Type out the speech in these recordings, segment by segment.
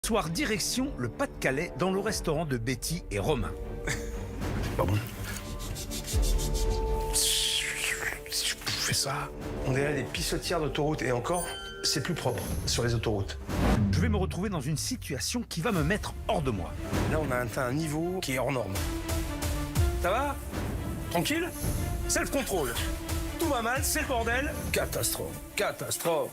Soir direction le Pas-de-Calais dans le restaurant de Betty et Romain. Pas bon. Si je fais ça, on dirait des pissotières d'autoroute et encore, c'est plus propre sur les autoroutes. Je vais me retrouver dans une situation qui va me mettre hors de moi. Là, on a atteint un niveau qui est hors norme. Ça va? Tranquille? Self-control. Tout va mal, c'est le bordel. Catastrophe, catastrophe.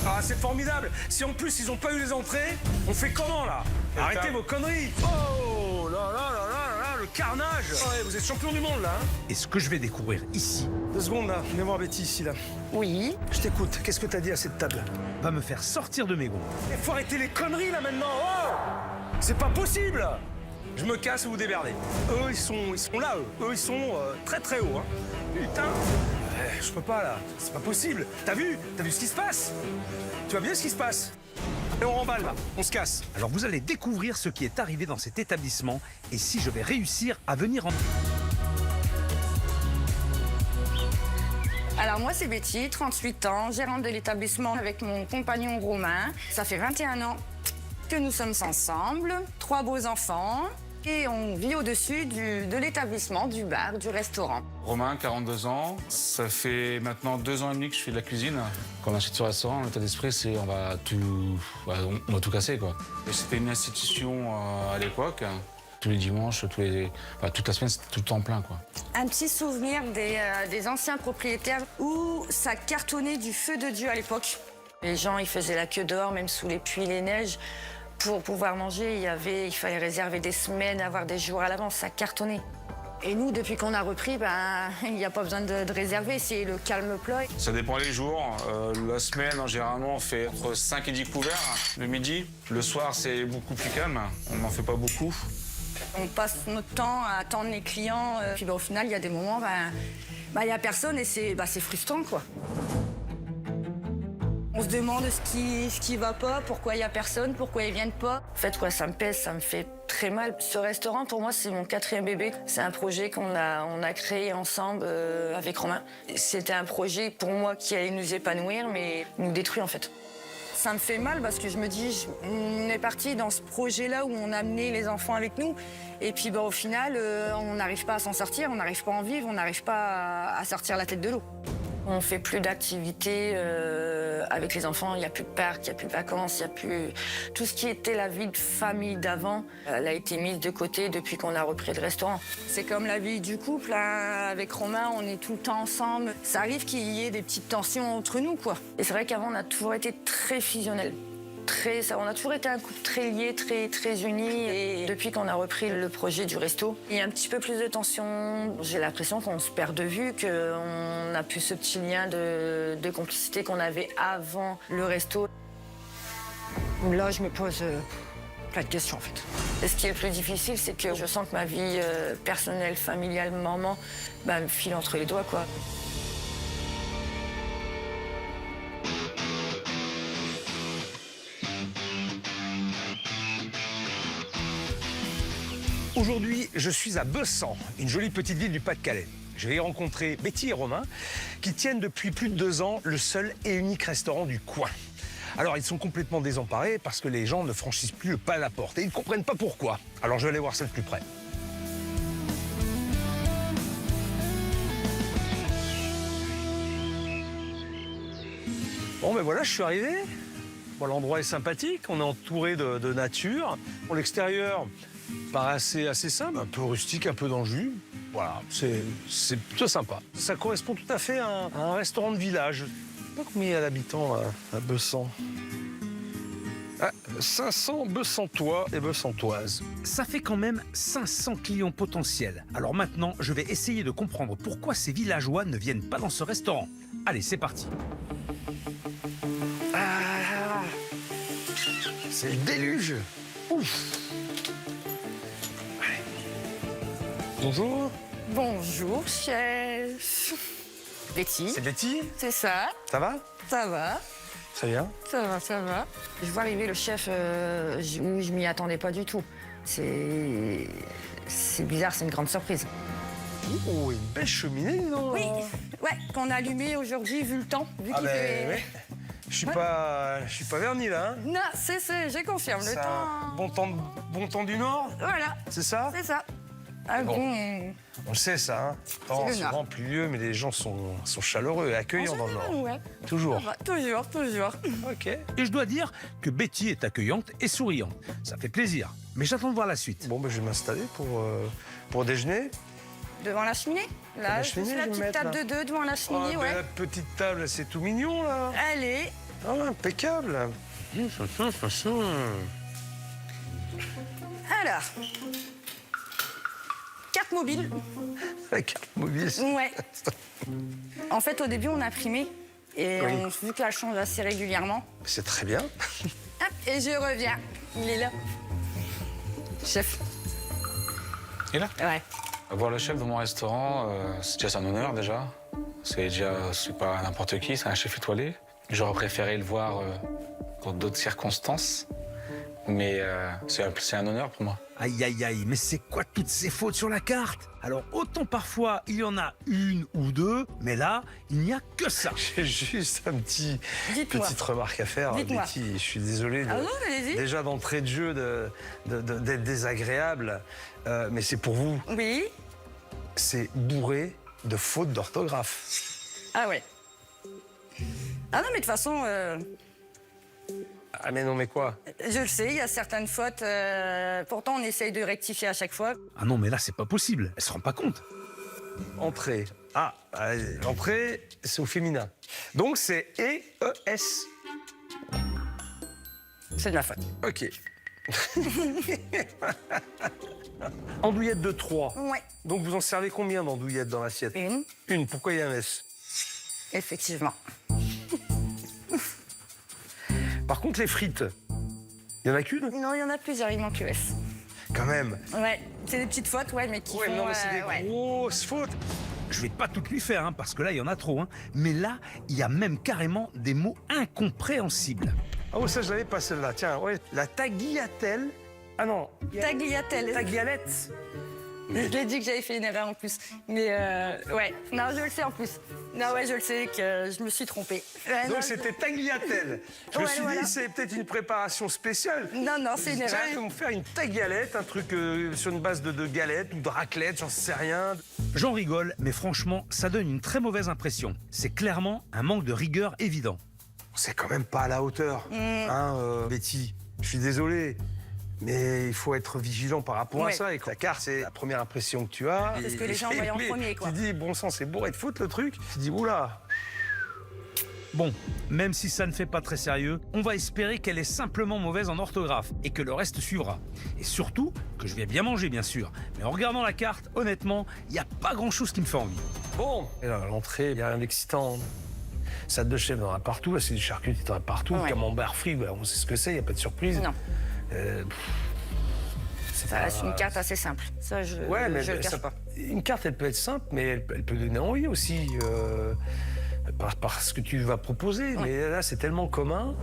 Ah, c'est formidable. Si en plus ils ont pas eu les entrées, on fait comment là? Arrêtez vos conneries. Oh là là là là là, le carnage. Ouais, vous êtes champion du monde là. Et ce que je vais découvrir ici 2 secondes là, viens voir Betty ici là. Oui. Je t'écoute, qu'est-ce que t'as dit à cette table? va me faire sortir de mes gonds. Il faut arrêter les conneries là maintenant. Oh, c'est pas possible. Je me casse, vous démerdez. Eux, ils sont là, eux. Eux, ils sont très très hauts. Hein. Putain. Je peux pas là, c'est pas possible. T'as vu ce qui se passe? Tu vois bien ce qui se passe? Et on remballe là, on se casse. Alors vous allez découvrir ce qui est arrivé dans cet établissement et si je vais réussir à venir en... Alors moi c'est Betty, 38 ans, gérante de l'établissement avec mon compagnon Romain. Ça fait 21 ans que nous sommes ensemble, 3 beaux enfants et on vit au-dessus de l'établissement, du bar, du restaurant. Romain, 42 ans. Ça fait maintenant 2 ans et demi que je fais de la cuisine. Quand on achète ce restaurant, l'état d'esprit, c'est on va tout casser, quoi. Et c'était une institution à l'époque. Tous les dimanches, toute la semaine, c'était tout le temps plein, quoi. Un petit souvenir des anciens propriétaires où ça cartonnait du feu de Dieu à l'époque. Les gens, ils faisaient la queue dehors, même sous les pluies, les neiges. Pour pouvoir manger, il fallait réserver des semaines, avoir des jours à l'avance, ça cartonnait. Et nous, depuis qu'on a repris, il n'y a pas besoin de réserver, c'est le calme plat. Ça dépend les jours. La semaine, généralement, on fait entre 5 et 10 couverts le midi. Le soir, c'est beaucoup plus calme. On n'en fait pas beaucoup. On passe notre temps à attendre les clients. Puis au final, il y a des moments, il n'y a personne et c'est frustrant, quoi. On se demande ce qui va pas, pourquoi il n'y a personne, pourquoi ils viennent pas. En fait, ça me pèse, ça me fait très mal. Ce restaurant, pour moi, c'est mon 4e bébé. C'est un projet qu'on a créé ensemble avec Romain. C'était un projet pour moi qui allait nous épanouir, mais nous détruit en fait. Ça me fait mal parce que je me dis, on est parti dans ce projet-là où on a amené les enfants avec nous. Et puis au final, on n'arrive pas à s'en sortir, on n'arrive pas à en vivre, on n'arrive pas à sortir la tête de l'eau. On fait plus d'activités avec les enfants, il n'y a plus de parc, il n'y a plus de vacances, il n'y a plus... Tout ce qui était la vie de famille d'avant, elle a été mise de côté depuis qu'on a repris le restaurant. C'est comme la vie du couple, hein. Avec Romain, on est tout le temps ensemble. Ça arrive qu'il y ait des petites tensions entre nous, quoi. Et c'est vrai qu'avant, on a toujours été très fusionnels. On a toujours été un couple très lié, très unis. Et depuis qu'on a repris le projet du resto, il y a un petit peu plus de tension. J'ai l'impression qu'on se perd de vue, qu'on n'a plus ce petit lien de complicité qu'on avait avant le resto. Là, je me pose plein de questions, en fait. Et ce qui est le plus difficile, c'est que je sens que ma vie personnelle, familiale, maman, me file entre les doigts, quoi. Aujourd'hui, je suis à Bessan, une jolie petite ville du Pas-de-Calais. Je vais y rencontrer Betty et Romain, qui tiennent depuis plus de 2 ans le seul et unique restaurant du coin. Alors, ils sont complètement désemparés parce que les gens ne franchissent plus le pas à la porte et ils ne comprennent pas pourquoi. Alors, je vais aller voir ça de plus près. Bon, ben voilà, je suis arrivé. Bon, l'endroit est sympathique, on est entouré de nature. Bon, l'extérieur paraît assez simple, un peu rustique, un peu dans le jus. Voilà, c'est plutôt sympa. Ça correspond tout à fait à un restaurant de village. Je ne sais pas combien il y a d'habitants à Bessan. 500 Bessantois et Bessantoises. Ça fait quand même 500 clients potentiels. Alors maintenant, je vais essayer de comprendre pourquoi ces villageois ne viennent pas dans ce restaurant. Allez, c'est parti. Ah, c'est le déluge. Ouf. Bonjour. Bonjour, chef. Betty. C'est Betty? C'est ça. Ça va? Ça va. Ça vient? Ça va, ça va. Je vois arriver le chef, je m'y attendais pas du tout. C'est bizarre, c'est une grande surprise. Oh, une belle cheminée, non? Oui, ouais, qu'on a allumé aujourd'hui, vu le temps. Vu qu'il fait... ouais. Je suis pas verni là. Hein. Non, je confirme. Le C'est temps. un bon temps du Nord, Voilà, c'est ça? c'est ça. Ah Bon. bon. On le sait ça. Hein. Temps le Nord. souvent pluvieux, mais les gens sont chaleureux et accueillants dans le Nord. Ouais. Toujours. Ça va, toujours. Ok. Et je dois dire que Betty est accueillante et souriante. Ça fait plaisir. Mais j'attends de voir la suite. Bon, ben, je vais m'installer pour déjeuner. Devant la cheminée. Là, La juste cheminée, la je vais petite mettre, table là. de deux devant la Oh, cheminée, ben, ouais. la petite table, c'est tout mignon là. Allez. Ah, impeccable. Alors. Carte mobile. La carte mobile. Ouais. En fait, au début, on a primé. Et Oui. vu qu'elle change assez régulièrement. C'est très bien. Hop, et je reviens. Il est là. Chef. Et là, Ouais. voir le chef de mon restaurant, c'est déjà un honneur déjà. C'est pas n'importe qui, c'est un chef étoilé. J'aurais préféré le voir dans d'autres circonstances, mais c'est un honneur pour moi. Aïe, aïe, aïe, mais c'est quoi toutes ces fautes sur la carte? Alors, autant parfois, il y en a une ou deux, mais là, il n'y a que ça. J'ai juste Dites-moi. petite remarque à faire, Dites-moi. Betty. Je suis désolé Ah non, allez-y. déjà d'entrée de jeu d'être désagréable, mais c'est pour vous. Oui. C'est bourré de fautes d'orthographe. Ah ouais. Ah non, mais de toute façon, Ah mais non mais quoi? je le sais, il y a certaines fautes. Pourtant, on essaye de rectifier à chaque fois. Ah non, mais là, c'est pas possible. Elle se rend pas compte. Entrée. Ah, entrée, c'est au féminin. Donc c'est E-E-S. C'est de ma faute. Ok. Andouillette de 3. Ouais. Donc vous en servez combien d'andouillettes dans l'assiette? Une, Une. Pourquoi il y a un S? effectivement. Par contre, les frites, il y en a qu'une? Non, il y en a plusieurs, il manque le S. Quand même. Ouais, c'est des petites fautes, ouais, mais qui Ouais, font... non, mais c'est des ouais. grosses fautes. Je vais pas toutes lui faire, hein, parce que là, il y en a trop. Hein. Mais là, il y a même carrément des mots incompréhensibles. Ah oh, ça, je l'avais pas celle-là. Tiens, ouais. La tagliatelle. Ah non. Tagliatelle. Taglialette. Je l'ai dit que j'avais fait une erreur en plus. Mais ouais, non, je le sais en plus. Non, ouais, je le sais que je me suis trompée. Ouais, non, Donc c'était tagliatelle. Je me Ouais, suis voilà. dit, c'est peut-être une préparation spéciale. Non, c'est une Tiens, erreur. ils vont me faire une taglialette, un truc sur une base de galettes ou de raclette, j'en sais rien. J'en rigole, mais franchement, ça donne une très mauvaise impression. C'est clairement un manque de rigueur évident. C'est quand même pas à la hauteur, hein, Betty. Je suis désolé. Mais il faut être vigilant par rapport à Ouais. ça. Et la carte, c'est la première impression que tu as. C'est ce que les gens voient en premier, quoi. Tu dis, bon sang, c'est bourré de fautes, le truc. Tu dis, oula. Bon, même si ça ne fait pas très sérieux, on va espérer qu'elle est simplement mauvaise en orthographe et que le reste suivra. Et surtout, que je vais bien manger, bien sûr. Mais en regardant la carte, honnêtement, il n'y a pas grand-chose qui me fait envie. Bon. Et là, à l'entrée, il n'y a rien d'excitant. Salade de chef, il y en a partout. C'est du charcuterie, il y en a partout. Ouais. Camembert frit, bah, on sait ce que c'est, il n'y a pas de surprise. Non, C'est ça reste une carte assez simple. Ça, je Ouais, mais je le cache ça- pas. une carte, elle peut être simple, mais elle peut donner envie aussi. Par ce que tu vas proposer. Ouais. Mais là, c'est tellement commun.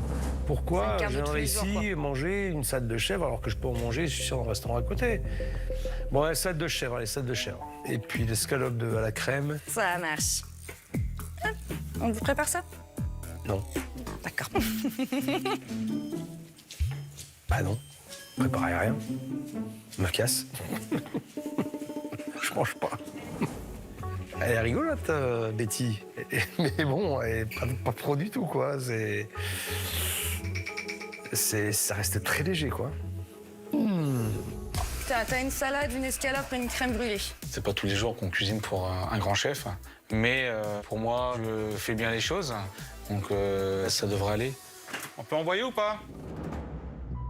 Pourquoi C'est une carte de tous j'aimerais les jours, ici quoi. manger une salade de chèvre alors que je peux en manger, je suis sûr, dans le restaurant à côté? Bon, ouais, salade de chèvre, allez, salade de chèvre. Et puis l'escalope à la crème. Ça marche. Hop, on vous prépare ça? Non. D'accord. Bah non. Préparez rien. Je me casse. Je mange pas. Elle est rigolote, Betty. Mais bon, elle est pas pro du tout, quoi. Ça reste très léger, quoi. T'as une salade, une escalope et une crème brûlée. C'est pas tous les jours qu'on cuisine pour un grand chef, mais pour moi, je fais bien les choses, donc ça devrait aller. On peut envoyer ou pas?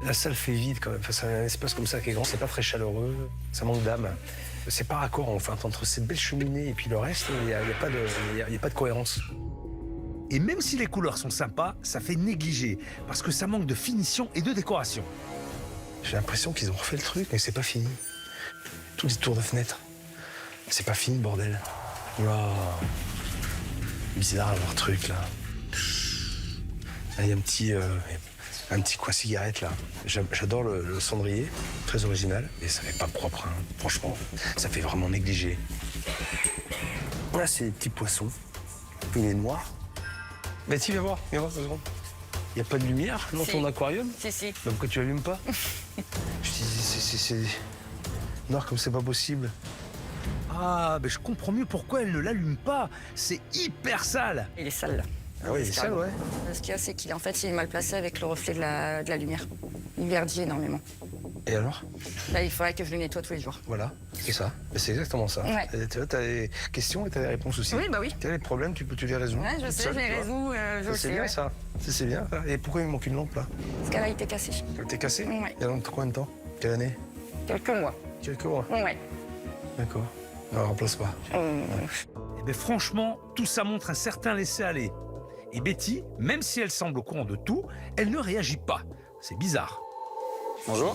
La salle fait vide, quand même. Enfin, c'est un espace comme ça qui est grand, c'est pas très chaleureux, ça manque d'âme. C'est pas raccord, enfin, entre cette belle cheminée et puis le reste, il n'y a pas de cohérence. Et même si les couleurs sont sympas, ça fait négliger, parce que ça manque de finition et de décoration. J'ai l'impression qu'ils ont refait le truc, mais c'est pas fini. Tous les tours de fenêtre. C'est pas fini, bordel. Oula. Bizarre leur truc, là. Là, il y a un petit coin cigarette, là. J'adore le cendrier, très original. Et ça fait pas propre, hein. Franchement. Ça fait vraiment négligé. Là, c'est des petits poissons. Il est noir. Betty, viens voir 2 secondes. Il n'y a pas de lumière dans Si. ton aquarium? Si. Mais pourquoi tu l'allumes pas? Je dis, c'est... Non, comme c'est pas possible. Ah, mais je comprends mieux pourquoi elle ne l'allume pas. C'est hyper sale. Il est sale, là. Ah oui, il est sale, ouais. Ce qu'il y a, c'est qu'il est mal placé avec le reflet de la lumière. Il verdit énormément. Et alors? Là, il faudrait que je le nettoie tous les jours. Voilà, c'est ça. C'est exactement ça. Ouais. Tu vois, t'as des questions et t'as des réponses aussi. Oui, bah oui. T'as des problèmes, tu les résous. Ouais, je toute sais, seule, je les tu vois. résous, je le C'est sais. bien Ouais. ça. C'est bien. Ça. Et pourquoi il me manque une lampe là? Parce qu'elle a été cassée. Elle t'est cassée? Ouais. Il y a longtemps, combien de temps? Quelle année? Quelques mois. Quelques mois. Ouais. D'accord. Alors, remplace pas. Eh bien, franchement, tout ça montre un certain laisser-aller. Et Betty, même si elle semble au courant de tout, elle ne réagit pas. C'est bizarre. Bonjour.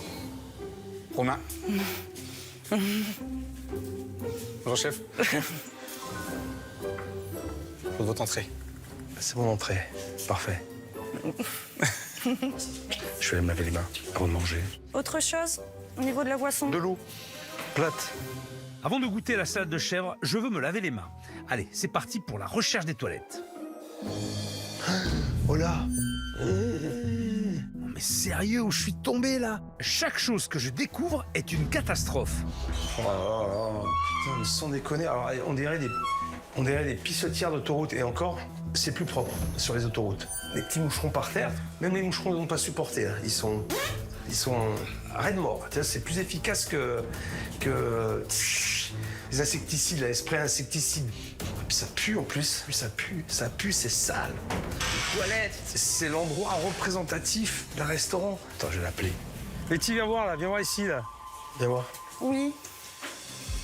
Romain. Bonjour, chef. Pour votre entrée. C'est mon entrée. Parfait. Je vais aller me laver les mains avant de manger. Autre chose au niveau de la boisson? De l'eau. Plate. Avant de goûter la salade de chèvre, je veux me laver les mains. Allez, c'est parti pour la recherche des toilettes. Oh là. Non mais sérieux, où je suis tombé là? Chaque chose que je découvre est une catastrophe. Oh là là. Putain, sans déconner. Alors, on dirait des pissotières d'autoroute. Et encore, c'est plus propre sur les autoroutes. Les petits moucherons par terre, même les moucherons ne vont pas supporter. Hein. Ils sont raides morts. Tu vois, c'est plus efficace que les insecticides, les sprays insecticides. Et puis ça pue en plus. Puis ça pue, c'est sale. Les toilettes, c'est l'endroit représentatif d'un restaurant. Attends, je vais l'appeler. Betty, viens voir ici là. Viens voir. Oui.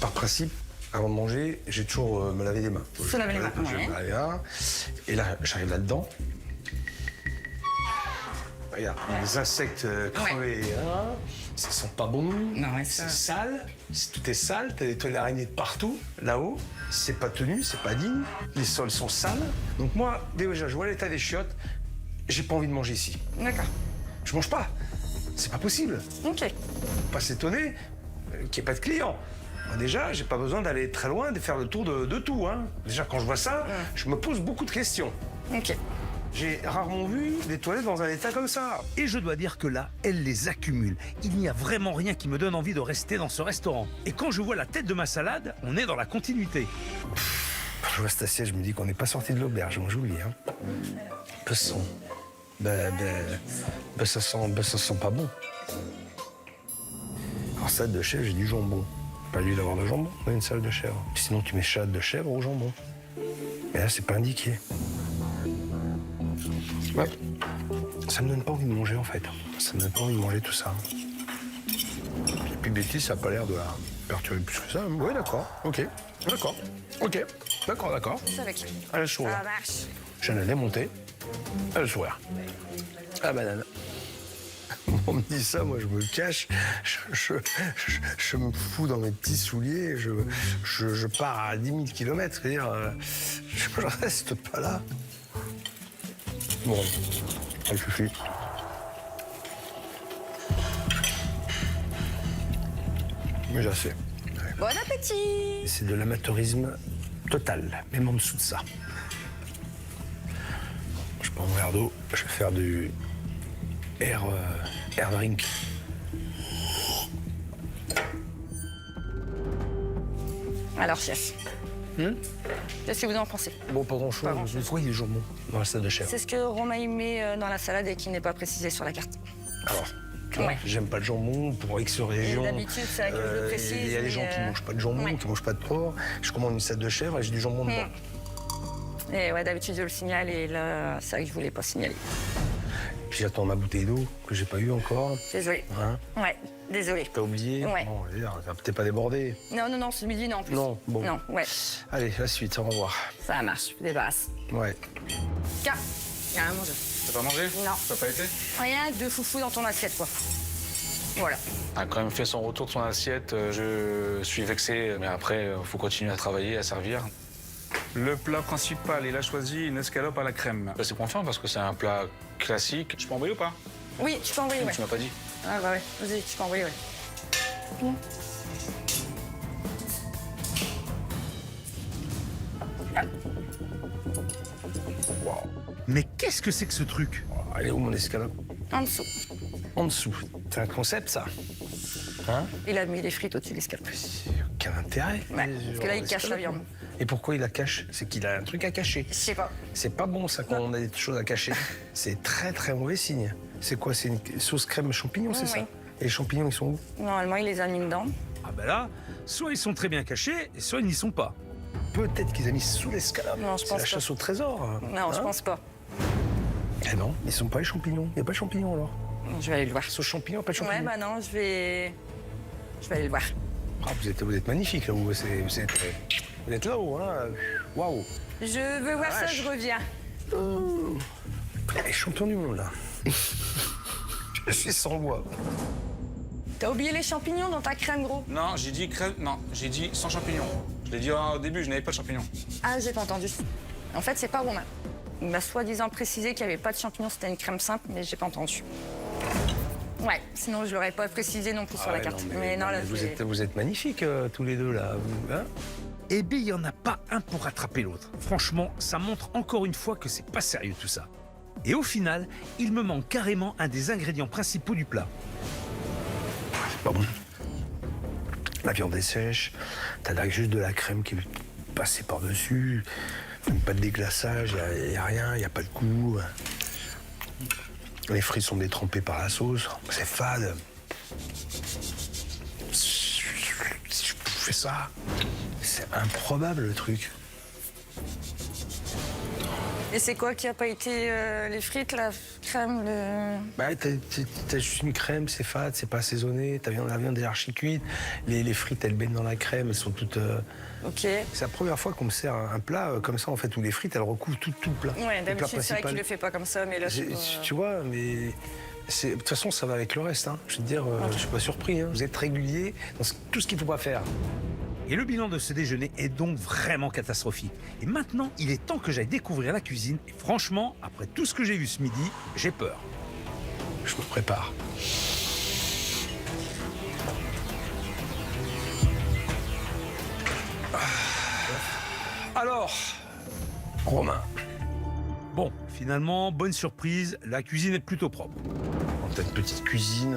Par principe, avant de manger, j'ai toujours me laver les mains. Se laver les mains, Je ouais. me lave les mains. Et là, j'arrive là-dedans. Regarde, les insectes crevés, hein, ça sent pas bon. Non, ouais, c'est ça- sale. Tout est sale. T'as des toiles d'araignée de partout. Là-haut, c'est pas tenu, c'est pas digne. Les sols sont sales. Donc moi, déjà, je vois l'état des chiottes. J'ai pas envie de manger ici. D'accord. Je mange pas. C'est pas possible. Ok. Faut pas s'étonner qu'il n'y ait pas de clients. Moi, déjà, j'ai pas besoin d'aller très loin, de faire le tour de tout. Hein. Déjà, quand je vois ça, je me pose beaucoup de questions. Ok. J'ai rarement vu des toilettes dans un état comme ça. Et je dois dire que là, elle les accumule. Il n'y a vraiment rien qui me donne envie de rester dans ce restaurant. Et quand je vois la tête de ma salade, on est dans la continuité. Je vois cette assiette, je me dis qu'on n'est pas sorti de l'auberge, moi j'oublie. Hein. Ça sent. Ça sent pas bon. Alors, salade de chèvre, j'ai du jambon. Pas lui d'avoir de jambon dans une salade de chèvre. Sinon, tu mets salade de chèvre au jambon. Mais là, c'est pas indiqué. Ouais. Ça me donne pas envie de manger, en fait. Ça me donne pas envie de manger tout ça. Et puis Betty, ça a pas l'air de la perturber plus que ça. Oui, d'accord. Ok. D'accord. Ok. D'accord. C'est avec. À la sourire. Ça marche. Je l'ai monté. À le sourire. À la banane. On me dit ça, moi je me cache. Je me fous dans mes petits souliers. Je pars à 10 000 km. C'est-à-dire, je reste pas là. Bon, ça suffit. Mais j'ai assez. Bon appétit. C'est de l'amateurisme total, même en dessous de ça. Je prends mon verre d'eau, je vais faire du air drink. Alors chef. Qu'est-ce que vous en pensez? Bon, pas grand-chose. Pas grand-chose. Pourquoi il est jambon dans la salade de chèvre? C'est ce que Romain y met dans la salade et qui n'est pas précisé sur la carte. Alors, tu vois, Ouais. j'aime pas le jambon pour X régions. d'habitude, c'est vrai que je le précise, Il y a des gens mais, qui mangent pas de jambon, ouais. qui mangent pas de porc. Je commande une salade de chèvre et j'ai du jambon dedans. Et ouais, d'habitude je le signale et là, c'est vrai que je voulais pas signaler. Puis j'attends ma bouteille d'eau que j'ai pas eue encore. Désolée. Hein? Ouais, désolée. T'as oublié? Ouais. Bon, ça va peut-être pas déborder. Non, ce midi non en plus. Non, bon. Non, ouais. Allez, la suite, au revoir. Ça marche, je débarrasse. Ouais. Tiens, y'a rien à manger. T'as pas mangé? Non. Ça n'a pas été? Rien que de foufou dans ton assiette, quoi. Voilà. A quand même fait son retour de son assiette. Je suis vexé, mais après, faut continuer à travailler, à servir. Le plat principal, il a choisi une escalope à la crème. C'est confiant parce que c'est un plat classique. Je peux envoyer ou pas? Oui, tu peux envoyer, ouais. Tu m'as pas dit. Ah bah ouais, vas-y, tu peux envoyer, ouais. Mais qu'est-ce que c'est que ce truc? Elle est où mon escalope? En dessous. En dessous. C'est un concept, ça. Hein? Il a mis les frites au-dessus de l'escalope. Aucun intérêt. Ouais, parce que là, il cache la viande. Et pourquoi il la cache? C'est qu'il a un truc à cacher. Je sais pas. C'est pas bon, ça, quand on a des choses à cacher. C'est très, très mauvais signe. C'est quoi? C'est une sauce crème champignon, c'est Oui. ça? Et les champignons, ils sont où? Normalement, il les a mis dedans. Ah ben là, soit ils sont très bien cachés, et soit ils n'y sont pas. Peut-être qu'ils ont mis sous l'escalope. Non, je C'est pense la pas. chasse au trésor. Non, je Hein? pense pas. Eh non, ils sont pas les champignons. Il n'y a pas de champignons, alors? Je vais aller le voir. Sauce champignon, pas de champignons? Ouais, bah non, je vais aller le voir. Ah, vous êtes magnifique, là. Vous êtes là-haut, hein? Waouh! Je veux voir ça, vache. je reviens. Les champions du monde, là. Je suis sans voix. T'as oublié les champignons dans ta crème, gros? Non, j'ai dit crème. Non, j'ai dit sans champignons. Je l'ai dit au début, je n'avais pas de champignons. Ah, j'ai pas entendu. En fait, c'est pas Romain. Il m'a soi-disant précisé qu'il n'y avait pas de champignons, c'était une crème simple, mais j'ai pas entendu. Ouais, sinon je l'aurais pas précisé non plus sur la ouais, carte. non, mais non, là, vous êtes magnifiques, tous les deux, là. Hein? Eh bien, il n'y en a pas un pour rattraper l'autre. Franchement, ça montre encore une fois que c'est pas sérieux tout ça. Et au final, il me manque carrément un des ingrédients principaux du plat. C'est pas bon. La viande est sèche, t'as là juste de la crème qui est passée par-dessus, pas de déglaçage, y a rien, y a pas de goût. Les frites sont détrempées par la sauce, c'est fade. Si je fais ça, c'est improbable le truc. Et c'est quoi qui a pas été les frites, la crème, le... Bah, t'as juste une crème, c'est fade, c'est pas assaisonné, la viande est archi cuite, les frites elles baignent dans la crème, elles sont toutes... Ok. C'est la première fois qu'on me sert un plat comme ça, en fait, où les frites elles recouvrent tout le plat. Ouais, Le plat d'habitude c'est vrai principal. qu'il le fait pas comme ça, mais là c'est pas... Tu vois, mais de toute façon ça va avec le reste. Hein. Je veux dire, je suis pas surpris. Hein. Vous êtes régulier dans tout ce qu'il faut pas faire. Et le bilan de ce déjeuner est donc vraiment catastrophique. Et maintenant, il est temps que j'aille découvrir la cuisine. Et franchement, après tout ce que j'ai vu ce midi, j'ai peur. Je me prépare. Alors, Romain, Bon, finalement, bonne surprise, la cuisine est plutôt propre. t'as une petite cuisine.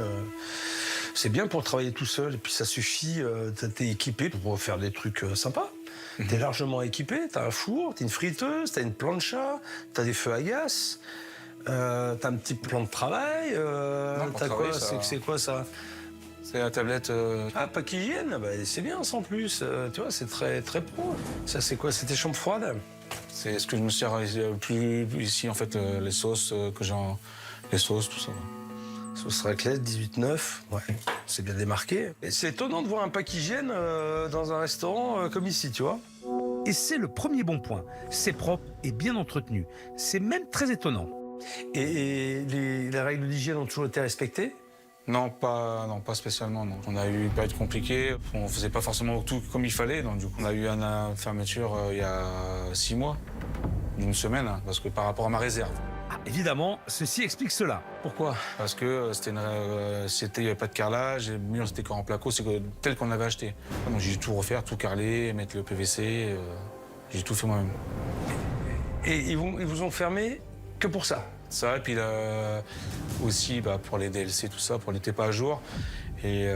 C'est bien pour travailler tout seul, et puis ça suffit. T'es équipé pour faire des trucs sympas. T'es largement équipé. T'as un four, t'as une friteuse, t'as une plancha, t'as des feux à gaz, t'as un petit plan de travail. pour T'as quoi? travailler, ça va. C'est quoi ça? C'est la tablette. Ah, pas qu'ils viennent, bah, c'est bien sans plus. Tu vois, c'est très, très pro. Ça, c'est quoi? C'est tes chambres froides? C'est ce que je me sers plus ici, en fait, les sauces que j'ai. Les sauces, tout ça. Sauce raclette, 18,9. Ouais, c'est bien démarqué. Et c'est étonnant de voir un pack hygiène dans un restaurant comme ici, tu vois. Et c'est le premier bon point. C'est propre et bien entretenu. C'est même très étonnant. Et les règles d'hygiène ont toujours été respectées? Non, pas spécialement, non. On a eu une période compliquée, on faisait pas forcément tout comme il fallait, donc du coup on a eu une fermeture il y a 6 mois, d'une semaine, hein, parce que par rapport à ma réserve. Ah, évidemment, ceci explique cela. Pourquoi? Parce que il n'y avait pas de carrelage, et le mur c'était encore en placo, c'est tel qu'on l'avait acheté. Donc j'ai dû tout refaire, tout carreler, mettre le PVC, j'ai tout fait moi-même. Et ils vous ont fermé que pour ça? Ça, et puis aussi pour les DLC, tout ça, pour n'était pas à jour. Et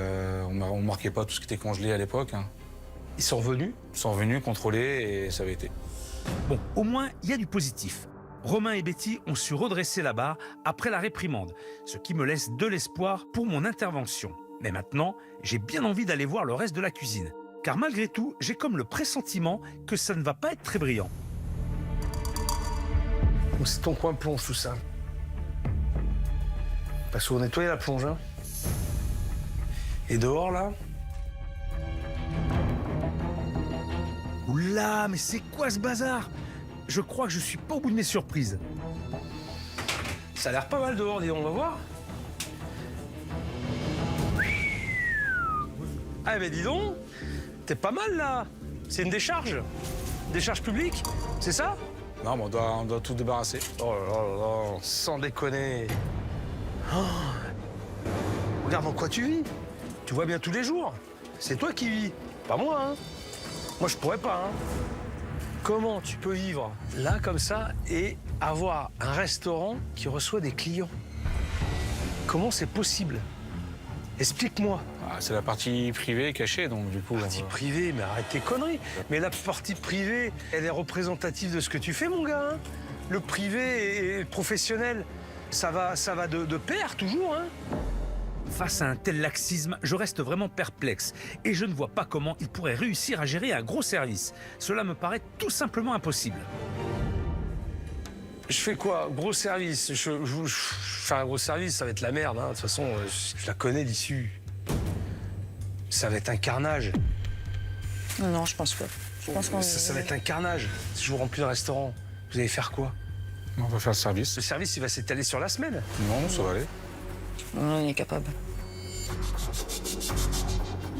on marquait pas tout ce qui était congelé à l'époque. Hein. Ils sont revenus? Ils sont revenus contrôler et ça avait été. Bon, au moins, il y a du positif. Romain et Betty ont su redresser la barre après la réprimande, ce qui me laisse de l'espoir pour mon intervention. Mais maintenant, j'ai bien envie d'aller voir le reste de la cuisine. Car malgré tout, j'ai comme le pressentiment que ça ne va pas être très brillant. C'est ton coin plonge, tout ça. Parce qu'on nettoie la plonge, hein. Et dehors, là? Oula, mais c'est quoi ce bazar? Je crois que je suis pas au bout de mes surprises. Ça a l'air pas mal dehors, dis donc, on va voir. Ah, mais dis donc, t'es pas mal, là. C'est une décharge? Décharge publique? C'est ça? Non, mais on doit tout débarrasser. Oh là là là là, sans déconner. Oh. Regarde dans quoi tu vis. Tu vois bien tous les jours. C'est toi qui vis, pas moi, hein. Moi, je pourrais pas, hein. Comment tu peux vivre là comme ça et avoir un restaurant qui reçoit des clients? Comment c'est possible? Explique-moi. Ah, c'est la partie privée cachée, donc du coup... Partie privée, mais arrête tes conneries. Mais la partie privée, elle est représentative de ce que tu fais, mon gars. Hein. Le privé et le professionnel, ça va de pair toujours. Hein. Face à un tel laxisme, je reste vraiment perplexe et je ne vois pas comment il pourrait réussir à gérer un gros service. Cela me paraît tout simplement impossible. Je fais quoi? Gros service. Je fais un gros service, ça va être la merde. Hein. De toute façon, je la connais l'issue. Ça va être un carnage. Non, je pense pas. Je pense qu'on Ça va être un carnage. Si je vous remplis le restaurant, vous allez faire quoi? On va faire le service. Le service, il va s'étaler sur la semaine. Non, ça va aller. on est capable.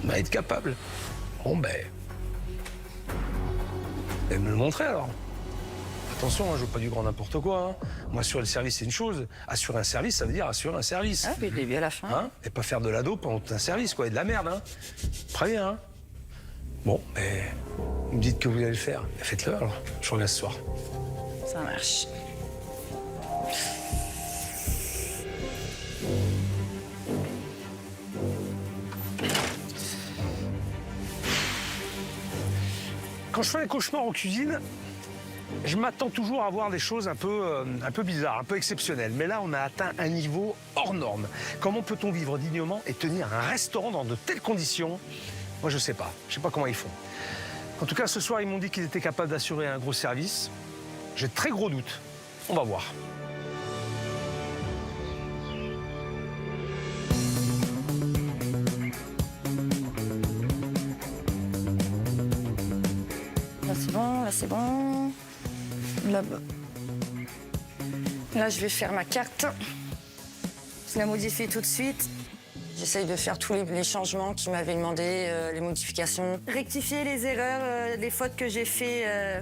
On va être capable. Bon, ben... Elle me le montrer, alors. Attention, hein, je veux pas du grand n'importe quoi. Hein. Moi, assurer le service, c'est une chose. Assurer un service, ça veut dire assurer un service. Ah, puis le début à la fin. Hein? Et pas faire de l'ado pendant tout un service, quoi. Et de la merde, hein. Préviens, hein. Bon, mais... Vous me dites que vous allez le faire. Faites-le, alors. Je reviens ce soir. Ça marche. Quand je fais un cauchemar en cuisine, je m'attends toujours à voir des choses un peu bizarres, un peu exceptionnelles. Mais là, on a atteint un niveau hors norme. Comment peut-on vivre dignement et tenir un restaurant dans de telles conditions? Moi, je sais pas. Je sais pas comment ils font. En tout cas, ce soir, ils m'ont dit qu'ils étaient capables d'assurer un gros service. J'ai de très gros doutes. On va voir. Là, c'est bon, là, c'est bon. Là-bas. Là, je vais faire ma carte. Je la modifie tout de suite. J'essaye de faire tous les changements qu'ils m'avaient demandé, les modifications. Rectifier les erreurs, les fautes que j'ai fait,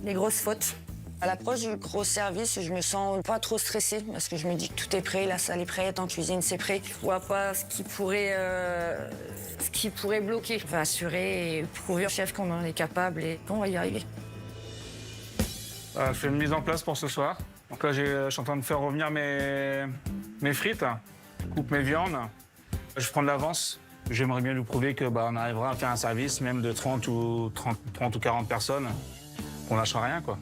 les grosses fautes. À l'approche du gros service, je me sens pas trop stressée parce que je me dis que tout est prêt, la salle est prête, en cuisine c'est prêt. Je vois pas ce qui pourrait bloquer. On va assurer et prouver au chef qu'on en est capable et qu'on va y arriver. Je fais une mise en place pour ce soir. Donc là, je suis en train de faire revenir mes frites, coupe mes viandes. Je prends de l'avance. J'aimerais bien lui prouver que on arrivera à faire un service même de 30 ou 40 personnes. On lâchera rien, quoi.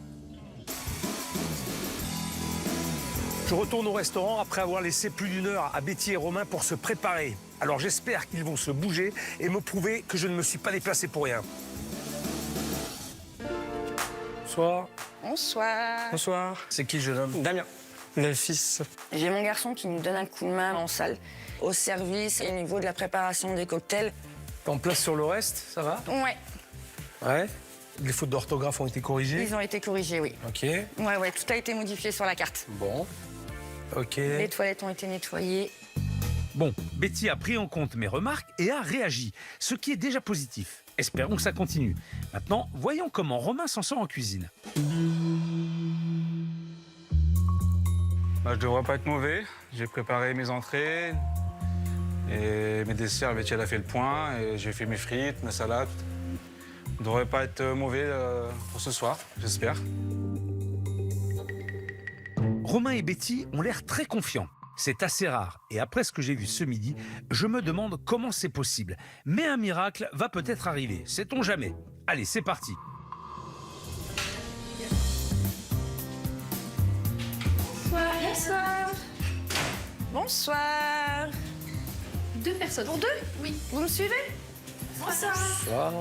Je retourne au restaurant après avoir laissé plus d'une heure à Betty et Romain pour se préparer. Alors j'espère qu'ils vont se bouger et me prouver que je ne me suis pas déplacé pour rien. Bonsoir. Bonsoir. Bonsoir. C'est qui le jeune homme? Damien, le fils. J'ai mon garçon qui nous donne un coup de main en salle, au service et au niveau de la préparation des cocktails. T'es en place sur le reste, ça va? Ouais, Ouais. Les fautes d'orthographe ont été corrigées? ils ont été corrigés, oui. Ok. Ouais, tout a été modifié sur la carte. Bon. Ok. Les toilettes ont été nettoyées. Bon, Betty a pris en compte mes remarques et a réagi, ce qui est déjà positif. Espérons que ça continue. Maintenant, voyons comment Romain s'en sort en cuisine. Je devrais pas être mauvais. J'ai préparé mes entrées et mes desserts. Betty, elle a fait le point. Et j'ai fait mes frites, ma salade. Je devrais pas être mauvais pour ce soir, j'espère. Romain et Betty ont l'air très confiants. C'est assez rare, et après ce que j'ai vu ce midi, je me demande comment c'est possible. Mais un miracle va peut-être arriver, sait-on jamais. Allez, c'est parti. Bonsoir. Bonsoir. 2 personnes. Pour 2? Oui. Vous me suivez? Bonsoir.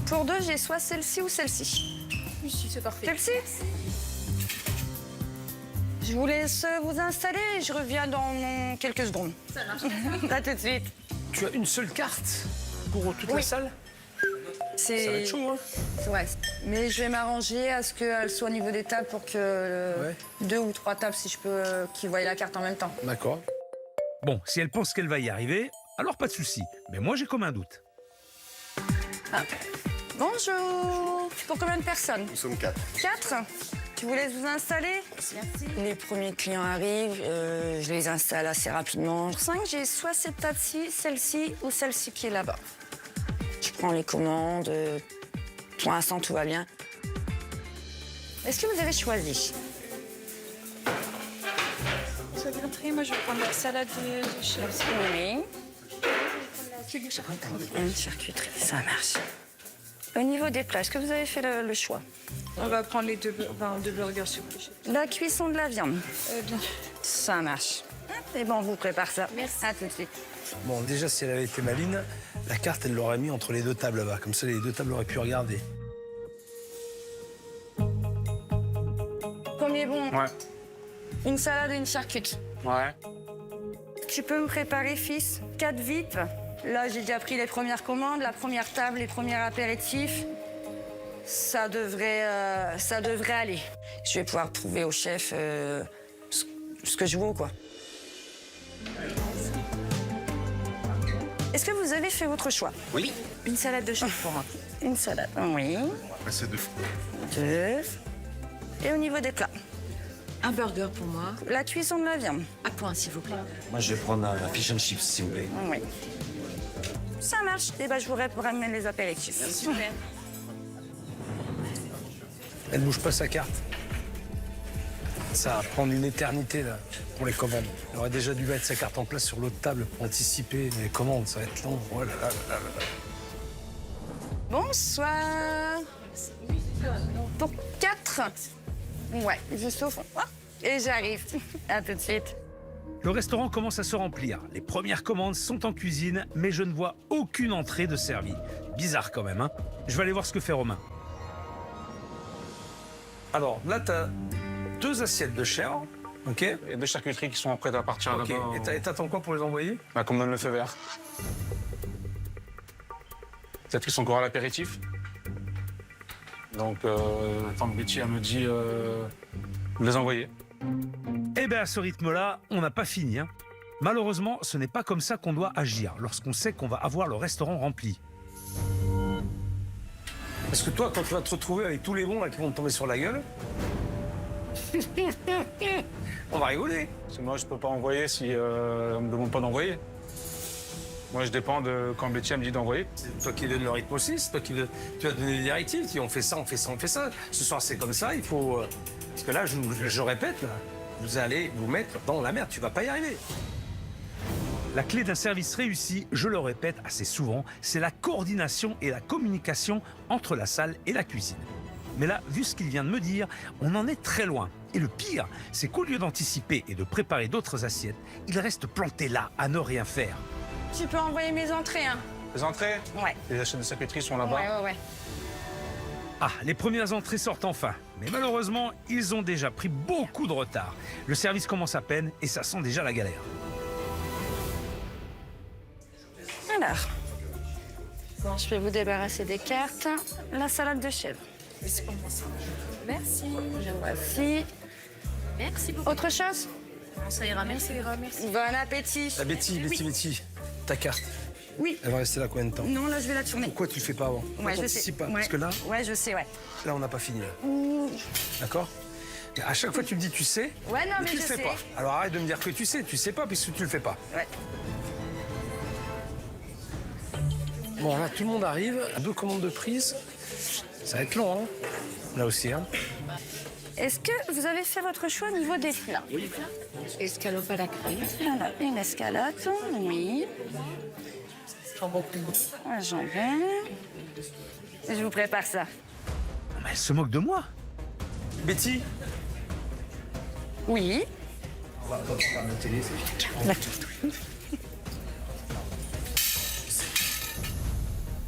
Pour 2, j'ai soit celle-ci ou celle-ci. Oui, c'est parfait. Celle-ci? Je vous laisse vous installer et je reviens dans quelques secondes. Ça marche. À tout de suite. Tu as une seule carte pour toute la Oui. salle? C'est... Ça va être chaud, hein? Ouais. Mais je vais m'arranger à ce qu'elle soit au niveau des tables pour que Ouais. 2 ou 3 tables, si je peux, qu'ils voient la carte en même temps. D'accord. Bon, si elle pense qu'elle va y arriver, alors pas de souci. Mais moi, j'ai comme un doute. Bonjour. Pour combien de personnes? Nous sommes 4. 4? Je vous laisse vous installer. Merci. Les premiers clients arrivent, je les installe assez rapidement. Pour 5, j'ai soit cette table-ci, celle-ci ou celle-ci qui est là-bas. Je prends les commandes, Pour l'instant, tout va bien. Est-ce que vous avez choisi? Vous avez entré, moi je vais prendre la salade de chef. Oui. Une charcuterie, ça marche. Au niveau des plats, est-ce que vous avez fait le choix? On va prendre les deux burgers s'il vous plaît. La cuisson de la viande. Bien. Ça marche. Et bon, on vous prépare ça. Merci. À tout de suite. Bon, déjà, si elle avait été maline, la carte, elle l'aurait mis entre les deux tables là-bas. Comme ça, les deux tables auraient pu regarder. Premier bon, Ouais. une salade et une charcuterie. Ouais. Tu peux me préparer, fils, 4 VIP. Là, j'ai déjà pris les premières commandes, la première table, les premiers apéritifs. Ça devrait aller. Je vais pouvoir prouver au chef ce que je vaux, quoi. Est-ce que vous avez fait votre choix? Oui. Une salade de chef pour moi. Une salade, oui. C'est deux. 2. Et au niveau des plats, Un burger pour moi. la cuisson de la viande. À point s'il vous plaît. Moi, je vais prendre un fish and chips, s'il vous plaît. Oui. Ça marche. Et ben, je vous ramène les apéritifs. Super. Elle bouge pas sa carte. Ça va prendre une éternité, là, pour les commandes. Elle aurait déjà dû mettre sa carte en place sur l'autre table pour anticiper les commandes. Ça va être long. Oh là là là là là. Bonsoir. Pour 4. Ouais, juste au fond. Ah, et j'arrive. À tout de suite. Le restaurant commence à se remplir. Les premières commandes sont en cuisine, mais je ne vois aucune entrée de servie. Bizarre quand même, hein. Je vais aller voir ce que fait Romain. Alors, là, t'as 2 assiettes de chair, OK? Et deux charcuteries qui sont prêtes à partir OK. là-bas. Et t'attends quoi pour les envoyer? Bah, qu'on me donne le feu vert. Peut-être qu'ils sont encore à l'apéritif. Donc, tante Betty, elle me dit de les envoyer. Eh bien, à ce rythme-là, on n'a pas fini, hein. Malheureusement, ce n'est pas comme ça qu'on doit agir lorsqu'on sait qu'on va avoir le restaurant rempli. Parce que toi, quand tu vas te retrouver avec tous les bons là, qui vont te tomber sur la gueule, on va rigoler. Parce que moi, je peux pas envoyer si on me demande pas d'envoyer. Moi, je dépends de quand Betty elle me dit d'envoyer. C'est toi qui donne le rythme aussi, c'est toi qui tu vas donner les directives. Tu dis, on fait ça, on fait ça, on fait ça. Ce soir, c'est comme ça, il faut... Parce que là, je répète, là, vous allez vous mettre dans la merde, tu vas pas y arriver. La clé d'un service réussi, je le répète assez souvent, c'est la coordination et la communication entre la salle et la cuisine. Mais là, vu ce qu'il vient de me dire, on en est très loin. Et le pire, c'est qu'au lieu d'anticiper et de préparer d'autres assiettes, il reste planté là, à ne rien faire. Tu peux envoyer mes entrées, hein? Les entrées, Ouais. les assiettes de charcuterie sont là-bas. Ouais. Ah, les premières entrées sortent enfin. Mais malheureusement, ils ont déjà pris beaucoup de retard. Le service commence à peine et ça sent déjà la galère. Alors, bon, je vais vous débarrasser des cartes. La salade de chèvre. Merci. Voici. Merci beaucoup. Autre chose? Ça ira, merci. Bon appétit. La Betty, ta carte, Oui. elle va rester là combien de temps? Non, là, je vais la tourner. Pourquoi tu le fais pas avant? Ouais, je sais. T'anticipes pas, Ouais. parce que là, je sais, ouais. on n'a pas fini. Là. D'accord? Et à chaque fois, tu me dis tu sais, Ouais, non, mais tu le je fais sais. pas. Alors arrête de me dire que tu sais pas puisque tu le fais pas. Ouais. Bon, là, tout le monde arrive. 2 commandes de prise. Ça va être long, hein? Là aussi, hein? Est-ce que vous avez fait votre choix au niveau des plats? Escalope à la crème. Alors, une escalope, oui. Un jambon. Je vous prépare ça. Non, mais elle se moque de moi. Betty, Oui.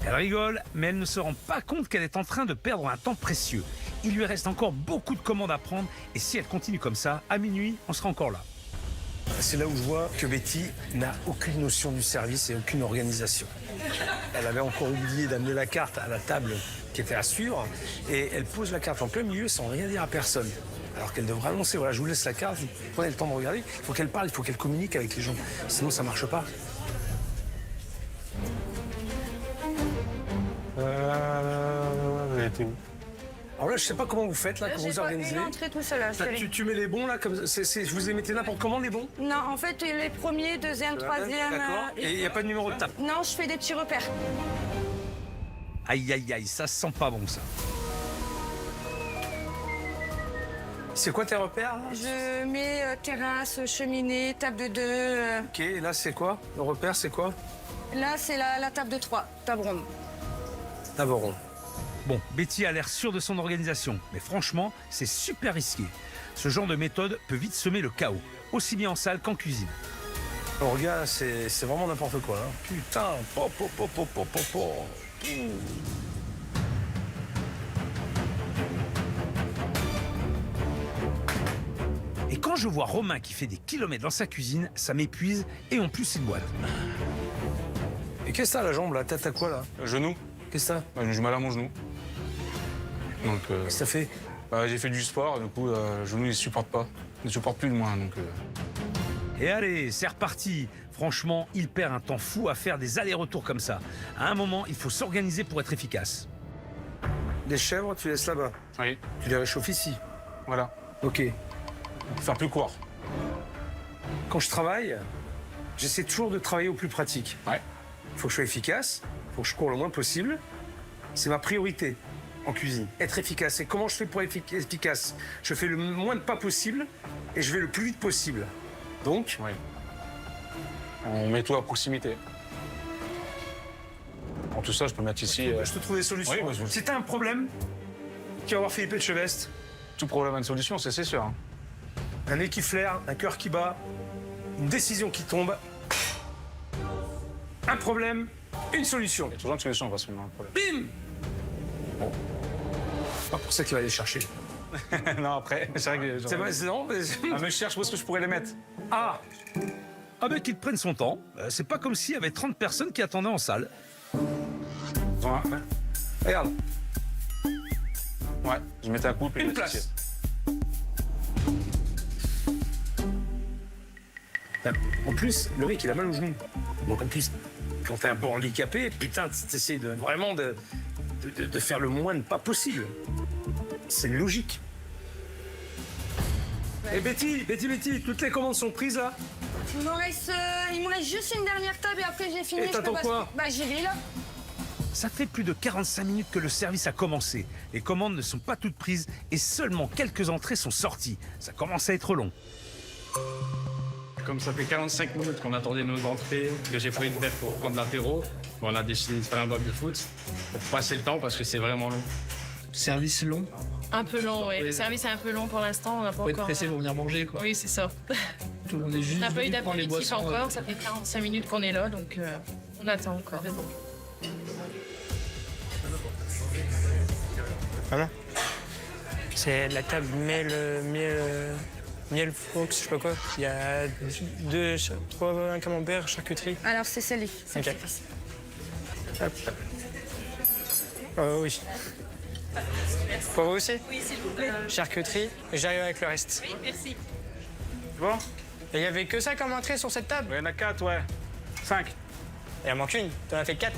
Elle rigole, mais elle ne se rend pas compte qu'elle est en train de perdre un temps précieux. Il lui reste encore beaucoup de commandes à prendre et si elle continue comme ça, à minuit, on sera encore là. c'est là où je vois que Betty n'a aucune notion du service et aucune organisation. Elle avait encore oublié d'amener la carte à la table qui était à suivre et elle pose la carte en plein milieu sans rien dire à personne. Alors qu'elle devrait annoncer, voilà, je vous laisse la carte, vous prenez le temps de regarder. Il faut qu'elle parle, il faut qu'elle communique avec les gens. Sinon, ça marche pas. Elle était où? Alors là, je sais pas comment vous faites, là, quand vous organisez. Une entrée tout seul, Tu mets les bons, là, comme je vous ai mettez n'importe comment, les bons? Non, en fait, les premiers, deuxième, troisième. D'accord. Et il n'y a pas de numéro de table. Non, je fais des petits repères. Aïe, aïe, aïe, ça sent pas bon, ça. C'est quoi tes repères là? Je mets terrasse, cheminée, table de 2. Ok, et là c'est quoi? Le repère c'est quoi? Là, c'est la table de 3, table ronde. Table ronde. Bon, Betty a l'air sûre de son organisation, mais franchement, c'est super risqué. Ce genre de méthode peut vite semer le chaos, aussi bien en salle qu'en cuisine. Alors regarde, c'est vraiment n'importe quoi là. Putain, Et quand je vois Romain qui fait des kilomètres dans sa cuisine, ça m'épuise et en plus c'est une boîte. Et qu'est-ce que t'as la jambe là? T'as quoi là? Genou. Qu'est-ce que t'as? Bah, j'ai mal à mon genou. Donc, Qu'est-ce que ça fait? bah, j'ai fait du sport, du coup, le genou, il supporte pas. Il ne supporte plus de moi, donc... Et allez, c'est reparti. Franchement, il perd un temps fou à faire des allers-retours comme ça. À un moment, il faut s'organiser pour être efficace. Les chèvres, tu laisses là-bas. Oui, Tu les réchauffes ici. voilà. Ok. Pour faire plus court. Quand je travaille, j'essaie toujours de travailler au plus pratique. Ouais. Il faut que je sois efficace, il faut que je cours le moins possible. C'est ma priorité en cuisine, être efficace. Et comment je fais pour être efficace? Je fais le moins de pas possible et je vais le plus vite possible. Donc, Oui. On met tout à proximité. Bon, tout ça, je peux mettre ici. je te trouve des solutions. Oui, vas-y. Si t'as un problème, tu vas voir Philippe Etchebest. Tout problème a une solution, c'est sûr. Hein. Un nez qui flaire, un cœur qui bat, une décision qui tombe. Un problème, une solution. Il y a toujours une solution, parce qu'on a un problème. Bim! Bon. C'est pas pour ça qu'il va aller chercher. Non, après, c'est vrai que... C'est vrai, non, mais... Ah, mais je cherche où est-ce que je pourrais les mettre. Ah! Ah ben qu'il prenne son temps. C'est pas comme s'il y avait 30 personnes qui attendaient en salle. Ouais. Regarde, Ouais, je mettais un couple et une je mettais ici. place. En plus, le mec, il a mal au genou. Donc en plus, quand t'es un peu handicapé, putain, t'essaies vraiment de faire le moins de pas possible. C'est logique. Et Betty, toutes les commandes sont prises là? Il me reste juste une dernière table et après j'ai fini. Et je peux t'attends passer. quoi? Bah j'y vais là. Ça fait plus de 45 minutes que le service a commencé. Les commandes ne sont pas toutes prises et seulement quelques entrées sont sorties. Ça commence à être long. Comme ça fait 45 minutes qu'on attendait nos entrées, que j'ai pris une tête pour prendre l'apéro, on a décidé de faire un baby foot pour passer le temps parce que c'est vraiment long. Service long. Un peu long, oui. Le service est un peu long pour l'instant. On n'a pas Faut être encore. pressé pour venir manger, quoi. Oui, c'est ça. Tout le monde est juste On n'a pas eu venu prendre les d'apéritif boissons. encore. Ça fait 45 minutes qu'on est là, donc on attend encore. C'est la table miel Fox, je sais pas quoi. Il y a trois camemberts, charcuterie. Alors c'est celle-ci. Ok. Hop. Oui. Pour vous aussi? Oui, s'il vous plaît. Charcuterie, j'arrive avec le reste. Oui, merci. Bon. Et il y avait que ça comme entrée sur cette table? Il y en a 4, ouais. 5. Il en manque une, t'en as fait 4.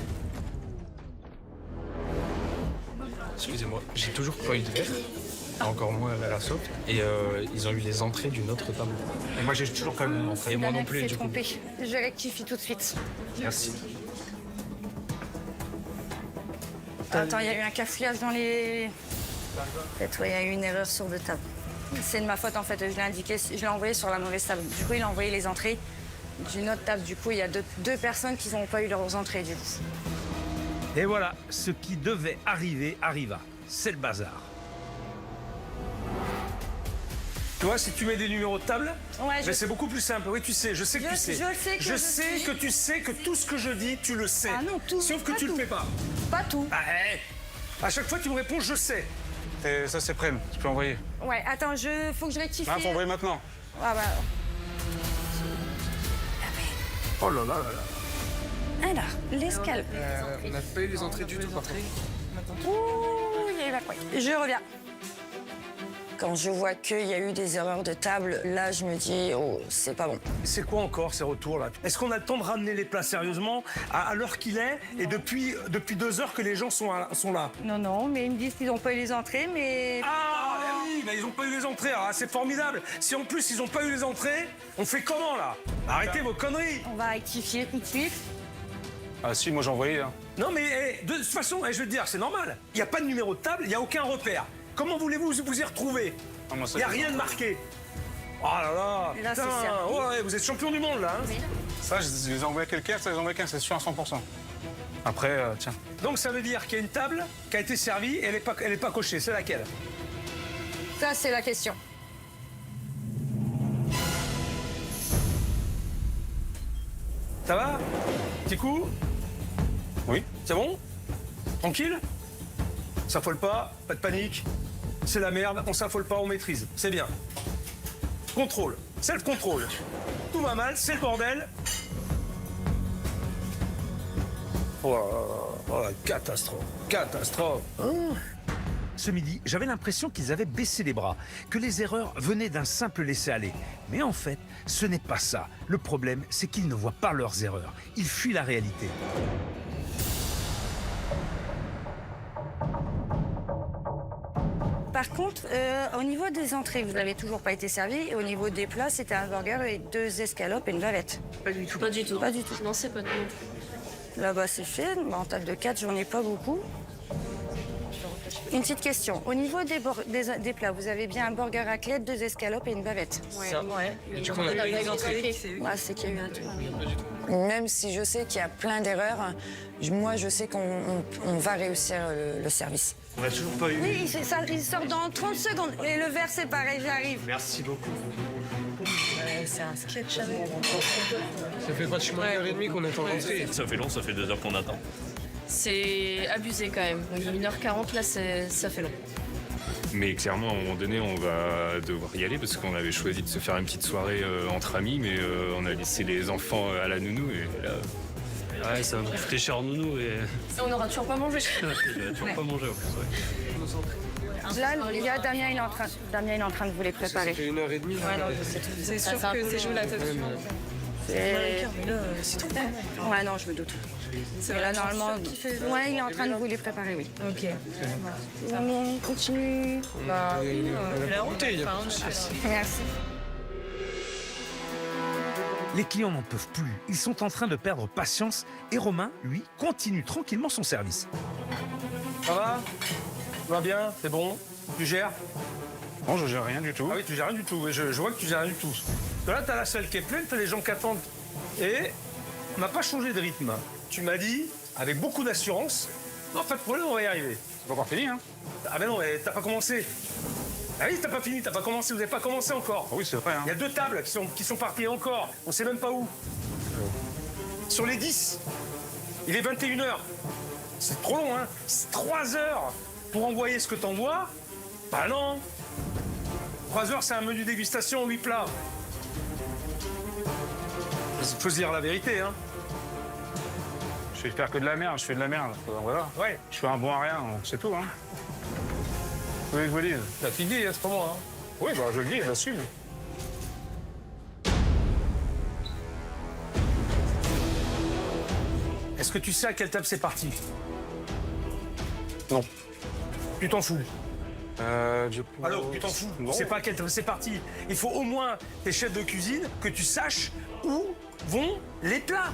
Excusez-moi, j'ai toujours pas eu de verre, encore moins un verre à soupe, et ils ont eu les entrées d'une autre table. Et moi j'ai toujours pas eu mon entrée. Et moi non plus, J'ai du coup. trompé. Je rectifie tout de suite. Merci. Attends, il y a eu un cafouillage dans les. En fait, ouais, il y a eu une erreur sur deux tables. C'est de ma faute en fait. Je l'ai indiqué, je l'ai envoyé sur la mauvaise table. Du coup, il a envoyé les entrées d'une autre table. Du coup, il y a deux personnes qui n'ont pas eu leurs entrées du coup. Et voilà, ce qui devait arriver arriva. C'est le bazar. Tu vois, si tu mets des numéros de table, Ouais, mais c'est beaucoup plus simple. Oui, tu sais, je sais que tu sais. je sais que je je sais suis- que tu sais que tout ce que je dis, tu le sais. Ah non, tout, Sauf que pas tu le tout. fais pas. Pas tout. Ah, à chaque fois, tu me réponds, je sais. Et ça, c'est prêt. Tu peux envoyer. Ouais, attends, faut que je rectifie. Ah, faut envoyer maintenant. Ah bah. Oh là là là là. Alors, l'escale. On n'a pas eu les entrées du tout, par contre. Ouh, il y a eu la couille. Je reviens. Quand je vois qu'il y a eu des erreurs de table, là, je me dis, oh, c'est pas bon. C'est quoi encore ces retours-là? Est-ce qu'on a le temps de ramener les plats sérieusement à l'heure qu'il est et depuis 2 heures que les gens sont là? Non, non, mais ils me disent qu'ils n'ont pas eu les entrées, mais. Ah oui, mais ils n'ont pas eu les entrées. Ah, c'est formidable. Si en plus ils n'ont pas eu les entrées, on fait comment là? Arrêtez vos conneries. On va rectifier tout de suite. Ah si, moi j'ai envoyé. Hein. Non mais de toute façon, je veux te dire, c'est normal. Il n'y a pas de numéro de table, il n'y a aucun repère. Comment voulez-vous vous y retrouver? Ah, moi, ça Il n'y a fait rien de marqué. Oh là là, Et là, c'est putain, servi. ouais, vous êtes champion du monde là. Hein. Ça, je les ai envoyés à quelqu'un, ça les ai envoyés à quelqu'un, c'est sûr à 100%. Après, tiens. Donc ça veut dire qu'il y a une table qui a été servie et elle est pas cochée. C'est laquelle? Ça, c'est la question. Ça va? Petit coup? Oui. C'est bon? Tranquille? On s'affole pas de panique. C'est la merde, on s'affole pas, on maîtrise. C'est bien. Contrôle, self-control. Tout va mal, c'est le bordel. Oh là là, oh là, catastrophe, catastrophe. Ce midi, j'avais l'impression qu'ils avaient baissé les bras, que les erreurs venaient d'un simple laisser-aller. Mais en fait, ce n'est pas ça. Le problème, c'est qu'ils ne voient pas leurs erreurs. Ils fuient la réalité. Par contre, au niveau des entrées, vous n'avez toujours pas été servi. Et au niveau des plats, c'était un burger avec 2 escalopes et une bavette. Pas du tout. Pas du tout. Pas du tout. Non, c'est pas du tout. Là-bas, c'est fait. Mais en table de 4, j'en ai pas beaucoup. Une petite question. Au niveau des plats, vous avez bien un burger raclette, 2 escalopes et une bavette. Ouais. Et du coup, on a eu les entrées. Ah, c'est qu'il y a eu un truc. Même si je sais qu'il y a plein d'erreurs, moi, je sais qu'on va réussir le service. On n'a toujours pas eu. Oui, il sort dans 30 secondes. Et le verre, c'est pareil, j'arrive. Merci beaucoup. C'est un sketch avec. Ça fait pratiquement 1h30 qu'on attend l'entrée. Ça fait long, ça fait 2 heures qu'on attend. C'est abusé quand même. 1h40, là, ça fait long. Mais clairement, à un moment donné, on va devoir y aller parce qu'on avait choisi de se faire une petite soirée entre amis, mais on a laissé les enfants à la nounou et là... Ouais, ça va me coûter cher en nounou et... On n'aura toujours pas mangé. Il va toujours pas manger en plus, ouais. Là, il y a Damien, il est en train de vous les Ça préparer. fait 1h30. C'est sûr que c'est joué la tête. C'est- Mais là, c'est trop. Ouais, non, je me doute. C'est Là, normalement, ouais, il est en train de vous les préparer, oui. Ok. On continue. Bah oui. La route, il y a pas de Merci. Les clients n'en peuvent plus. Ils sont en train de perdre patience et Romain, lui, continue tranquillement son service. Ça va? Tout va bien? C'est bon? Tu gères? Non, je gère rien du tout. Ah oui, tu gères rien du tout. Oui, je vois que tu gères rien du tout. Là, t'as la salle qui est pleine, t'as les gens qui attendent. Et on n'a pas changé de rythme. Tu m'as dit, avec beaucoup d'assurance, non, pas de problème, on va y arriver. C'est pas encore fini, hein? Ah ben non, mais t'as pas commencé. Ah oui, t'as pas fini, t'as pas commencé, vous avez pas commencé encore. Ah oui, c'est vrai, hein. Il y a 2 tables qui sont parties encore. On sait même pas où. Sur les 10, il est 21h. C'est trop long, hein? C'est 3 heures pour envoyer ce que t'envoies. Bah non. 3 heures, c'est un menu dégustation, 8 plats. Faut se dire la vérité, hein? Je vais faire que de la merde, je fais de la merde. Voilà. Ouais. Je suis un bon à rien, c'est tout, hein. Vous voulez que je vous le dise? T'as fini, hein, c'est pas moi, hein? Oui, bah je le dis, j'assume. Est-ce que tu sais à quelle table c'est parti? Non. Tu t'en fous. Du coup... Alors, tu t'en fous. Non. C'est pas à quelle table c'est parti. Il faut au moins, tes chefs de cuisine, que tu saches où vont les plats.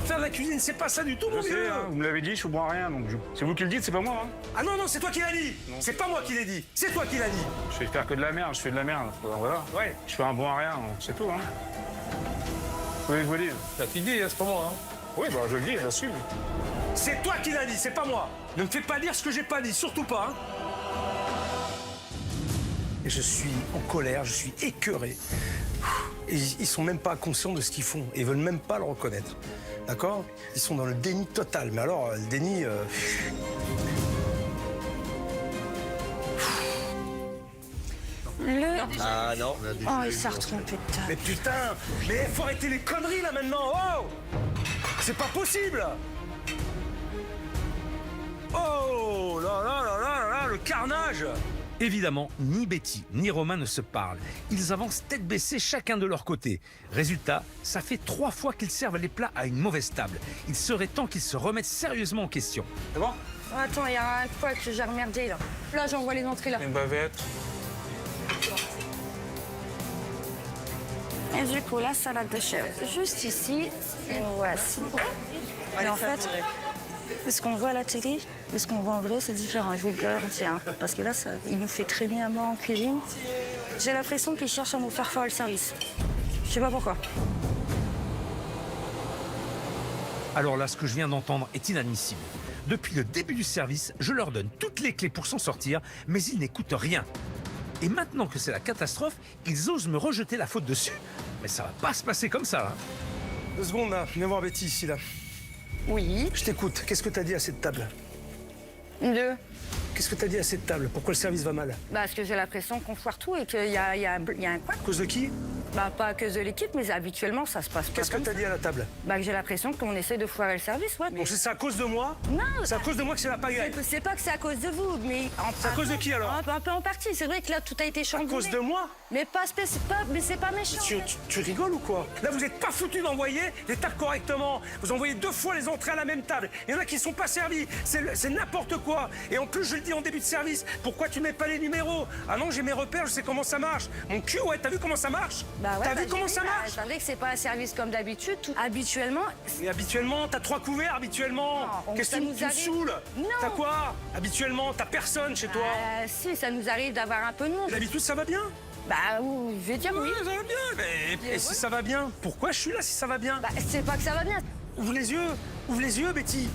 Faire de la cuisine, c'est pas ça du tout, mon Je sais, vieux. hein, vous me l'avez dit, je suis bon à rien, donc c'est vous qui le dites, c'est pas moi, hein. Ah non, non, c'est toi qui l'as dit. C'est pas moi qui l'ai dit. C'est toi qui l'as dit. Je vais faire que de la merde, je fais de la merde. Voilà. Ouais. Je suis un bon à rien, c'est tout, hein. Vous voulez que je vous le dise? T'as fini, hein, c'est pas moi, hein. Oui, bah je le dis, j'assume. C'est toi qui l'as dit, c'est pas moi. Ne me fais pas dire ce que j'ai pas dit, surtout pas, hein. Et je suis en colère, je suis écœuré. Et ils sont même pas conscients de ce qu'ils font. Ils veulent même pas le reconnaître. D'accord? Ils sont dans le déni total. Mais alors, le déni... Ah non. Oh, il s'est retrompé de table. Mais putain! Mais faut arrêter les conneries, là, maintenant! Oh! C'est pas possible! Oh! Là, là, là, là, là, le carnage! Évidemment, ni Betty ni Romain ne se parlent. Ils avancent tête baissée chacun de leur côté. Résultat, ça fait 3 fois qu'ils servent les plats à une mauvaise table. Il serait temps qu'ils se remettent sérieusement en question. C'est bon? Oh, attends, il y a un poil que j'ai remerdé, là. Là, j'envoie les entrées, là. Une bavette. Et du coup, la salade de chèvre. Juste ici, voici. Et en fait, ce qu'on voit à la télé et ce qu'on voit en vrai, c'est différent. Je vous le garantis, hein. Parce que là, il nous fait très bien à moi en cuisine. J'ai l'impression qu'il cherche à nous faire le service. Je sais pas pourquoi. Alors là, ce que je viens d'entendre est inadmissible. Depuis le début du service, je leur donne toutes les clés pour s'en sortir, mais ils n'écoutent rien. Et maintenant que c'est la catastrophe, ils osent me rejeter la faute dessus. Mais ça va pas se passer comme ça, hein. 2 secondes, là. Viens voir Betty, ici, là. Oui. Je t'écoute. Qu'est-ce que t'as dit à cette table? 2. Qu'est-ce que t'as dit à cette table? Pourquoi le service va mal? Parce que j'ai l'impression qu'on foire tout et qu'il y a un coin. À cause de qui? Pas à cause de l'équipe, mais habituellement, ça se passe pas Qu'est-ce que comme t'as ça. dit à la table? Que j'ai l'impression qu'on essaie de foirer le service, ouais. Mais... Donc c'est à cause de moi? Non, C'est à cause de moi que c'est la pagaille. c'est pas que c'est à cause de vous, mais... C'est à cause de qui, alors? Un peu en partie. C'est vrai que là, tout a été chamboulé. À cause de moi? Mais mais c'est pas méchant. Tu rigoles ou quoi? Là, vous n'êtes pas foutu d'envoyer les tables correctement. Vous envoyez 2 fois les entrées à la même table. Il y en a qui ne sont pas servis. C'est n'importe quoi. Et en plus, je le dis en début de service, pourquoi tu mets pas les numéros? Ah non, j'ai mes repères, je sais comment ça marche. Mon cul, ouais, t'as vu comment ça marche? T'as vu comment ça marche? C'est vrai que c'est pas un service comme d'habitude. Habituellement... Et habituellement, t'as 3 couverts, habituellement. Qu'est-ce que tu me saoules? Non. T'as quoi? Habituellement, t'as personne chez toi. Si, ça nous arrive d'avoir un peu de monde. D'habitude, ça va bien? Je vais dire oui. Ça va bien. Et si ça va bien, pourquoi je suis là si ça va bien? C'est pas que ça va bien. Ouvre les yeux, Betty.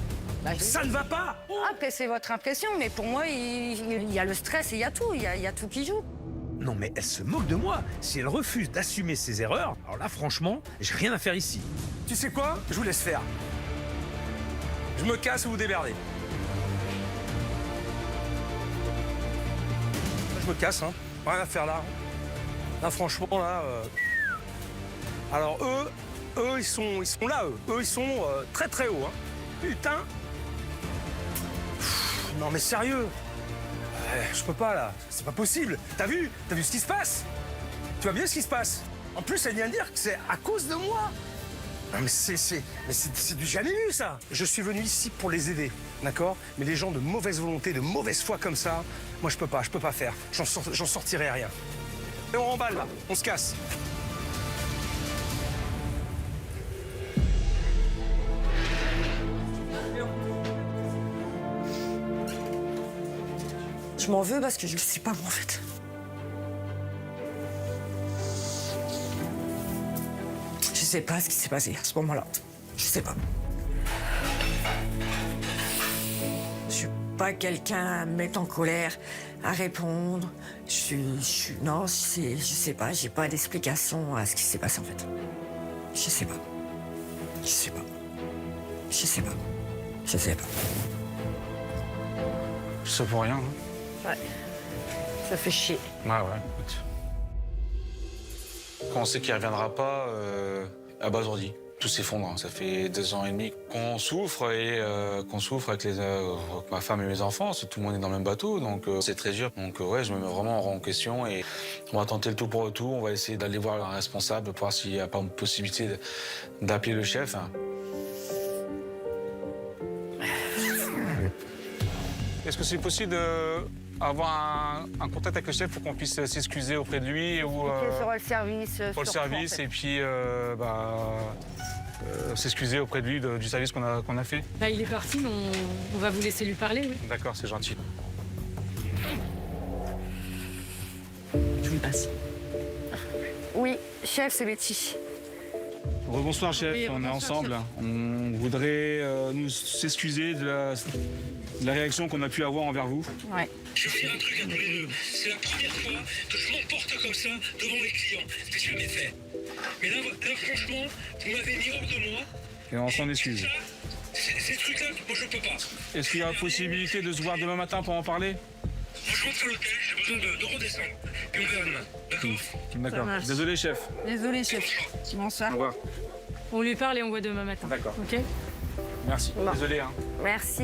Ça ne va pas. Après, c'est votre impression, mais pour moi, il y a le stress et il y a tout. Il y a tout qui joue. Non mais elle se moque de moi. Si elle refuse d'assumer ses erreurs, alors là franchement, j'ai rien à faire ici. Tu sais quoi? Je vous laisse faire. Je me casse ou vous démerdez. Je me casse, hein. Rien à faire là. Là, franchement, là... Alors, eux, ils sont là, eux. Eux, ils sont très, très hauts, hein. Putain. Non, mais sérieux. Je peux pas, là. C'est pas possible. T'as vu ce qui se passe? Tu vois bien ce qui se passe? En plus, elle vient de dire que c'est à cause de moi. Non, mais c'est du jamais vu, ça. Je suis venu ici pour les aider, d'accord? Mais les gens de mauvaise volonté, de mauvaise foi comme ça, moi, je peux pas faire. J'en sortirai rien. Et on remballe, là. On se casse. Je m'en veux parce que je ne sais pas, moi, en fait. Je sais pas ce qui s'est passé à ce moment-là. Je sais pas. Je suis pas quelqu'un à me mettre en colère, à répondre. Non, je sais pas. J'ai pas d'explication à ce qui s'est passé, en fait. Je sais pas. Je sais pas. Je sais pas. Je sais pas. Ça pour rien. Hein. Ouais. Ça fait chier. Ouais, écoute. Quand on sait qu'il ne reviendra pas, abasourdi. Tout s'effondre. Hein. Ça fait 2 ans et demi qu'on souffre avec ma femme et mes enfants. Tout le monde est dans le même bateau, donc c'est très dur. Donc ouais, je me mets vraiment en question et on va tenter le tout pour le tout. On va essayer d'aller voir un responsable pour voir s'il n'y a pas une possibilité d'appeler le chef. Hein. Est-ce que c'est possible d'avoir un contact avec le chef pour qu'on puisse s'excuser auprès de lui ou sur le service. pour le service et puis s'excuser auprès de lui du service qu'on a fait? Là, il est parti, mais on va vous laisser lui parler, oui. D'accord, c'est gentil. Je vous le passe. Oui, chef, c'est Betty. Rebonsoir chef, Oui, on est rebonsoir, ensemble. On voudrait nous s'excuser de la réaction qu'on a pu avoir envers vous. Ouais. Je vais dire un truc à tous les deux. C'est la première fois que je m'emporte comme ça devant les clients. C'est jamais fait. Mais là, franchement, vous m'avez mis hors de moi. Et on s'en excuse. Ces trucs-là, moi, je peux pas. Est-ce qu'il y a possibilité de se voir demain matin pour en parler? Moi, je rentre à l'hôtel, j'ai besoin de redescendre. Puis on verra demain. D'accord? D'accord. Désolé chef. Désolé, chef. Bonsoir. Au revoir. On lui parle et on voit demain matin. D'accord. OK? Merci. Bon. Désolé. Hein. Merci.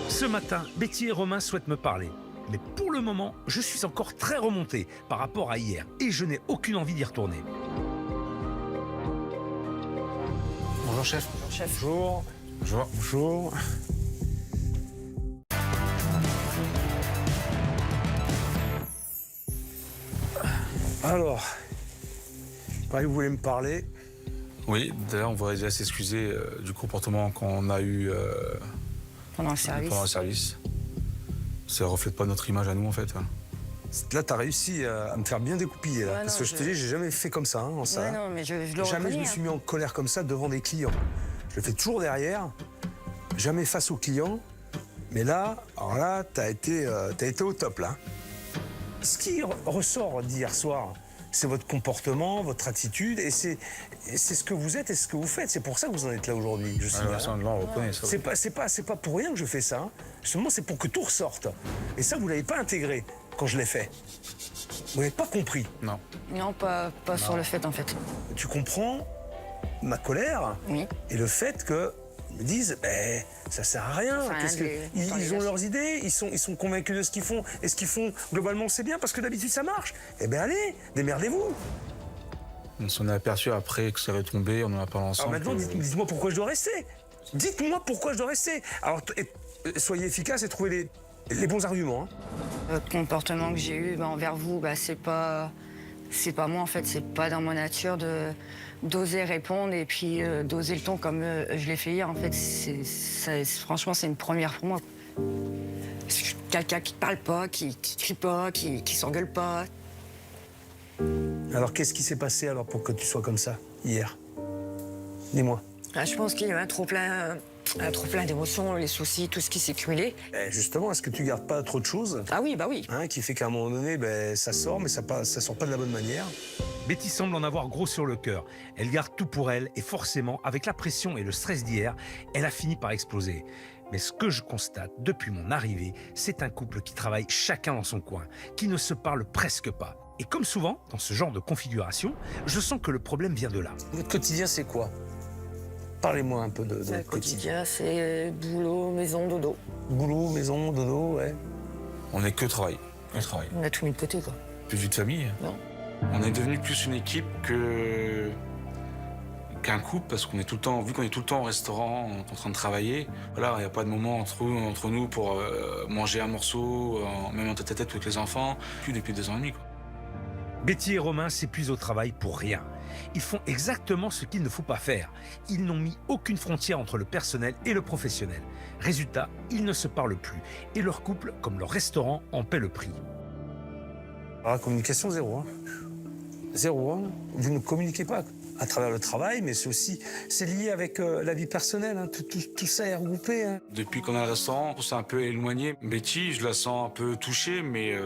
Ce matin, Betty et Romain souhaitent me parler. Mais pour le moment, je suis encore très remonté par rapport à hier et je n'ai aucune envie d'y retourner. Bonjour chef. Chef. Bonjour. Bonjour. Bonjour. Alors, vous voulez me parler? Oui, d'ailleurs, on voudrait déjà s'excuser du comportement qu'on a eu Pendant le service. pendant le service. Ça ne reflète pas notre image à nous, en fait. Là, t'as réussi à me faire bien découpiller, là. Ouais, parce non, que je te dis, j'ai jamais fait comme ça, en ça. Ouais, non, mais je le Jamais je reconnais, me suis mis en colère comme ça devant des clients. Je le fais toujours derrière, jamais face aux clients. Mais là, alors là, t'as été au top, là. Ce qui ressort d'hier soir, c'est votre comportement, votre attitude, et c'est ce que vous êtes et ce que vous faites. C'est pour ça que vous en êtes là aujourd'hui, je signale. On reconnaît ça. C'est pas pour rien que je fais ça. Hein. Justement, c'est pour que tout ressorte. Et ça, vous l'avez pas intégré quand je l'ai fait. Vous n'avez pas compris. Non. Non, pas sur le fait, en fait. Tu comprends ma colère Oui. et le fait que me disent, ça sert à rien. Ça sert à rien Ils ont leurs idées, ils sont convaincus de ce qu'ils font. Et ce qu'ils font, globalement, c'est bien parce que d'habitude, ça marche. Eh bien, allez, démerdez-vous. On s'en est aperçu après que ça avait tombé, on en a parlé ensemble. Alors maintenant, dites-moi pourquoi je dois rester. Dites-moi pourquoi je dois rester. Alors, soyez efficace et trouvez les bons arguments. Hein. Le comportement que j'ai eu envers vous, c'est pas moi, en fait. C'est pas dans ma nature d'oser répondre et puis d'oser le ton comme je l'ai fait hier. En fait, franchement, c'est une première pour moi. Quelqu'un qui parle pas, qui crie pas, qui s'engueule pas. Alors, qu'est-ce qui s'est passé alors pour que tu sois comme ça, hier? Dis-moi. Je pense qu'il y a eu un trop plein d'émotions, les soucis, tout ce qui s'est cumulé. Justement, est-ce que tu gardes pas trop de choses? Ah oui, bah oui. Hein, qui fait qu'à un moment donné, ça sort, mais ça sort pas de la bonne manière. Betty semble en avoir gros sur le cœur. Elle garde tout pour elle et forcément, avec la pression et le stress d'hier, elle a fini par exploser. Mais ce que je constate depuis mon arrivée, c'est un couple qui travaille chacun dans son coin, qui ne se parle presque pas. Et comme souvent, dans ce genre de configuration, je sens que le problème vient de là. Votre quotidien, c'est quoi? Parlez-moi un peu de Le votre quotidien. quotidien, c'est boulot, maison, dodo. Boulot, maison, dodo, ouais. On n'est que travail. Que travail. On a tout mis de côté, quoi. Plus de vie de famille. Non. On est devenu plus une équipe qu'un couple, parce qu'on est tout le temps, vu qu'on est tout le temps au restaurant, en train de travailler, voilà, il n'y a pas de moment entre nous pour manger un morceau, même en tête-à-tête avec les enfants, plus depuis 2 ans et demi, quoi. Betty et Romain s'épuisent au travail pour rien. Ils font exactement ce qu'il ne faut pas faire. Ils n'ont mis aucune frontière entre le personnel et le professionnel. Résultat, ils ne se parlent plus. Et leur couple, comme leur restaurant, en paie le prix. Alors, la communication, zéro. Hein. Zéro. Hein. Vous ne communiquez pas à travers le travail, mais c'est lié avec la vie personnelle. Hein. Tout ça est regroupé. Hein. Depuis qu'on a le restaurant, on s'est un peu éloigné. Betty, je la sens un peu touchée, mais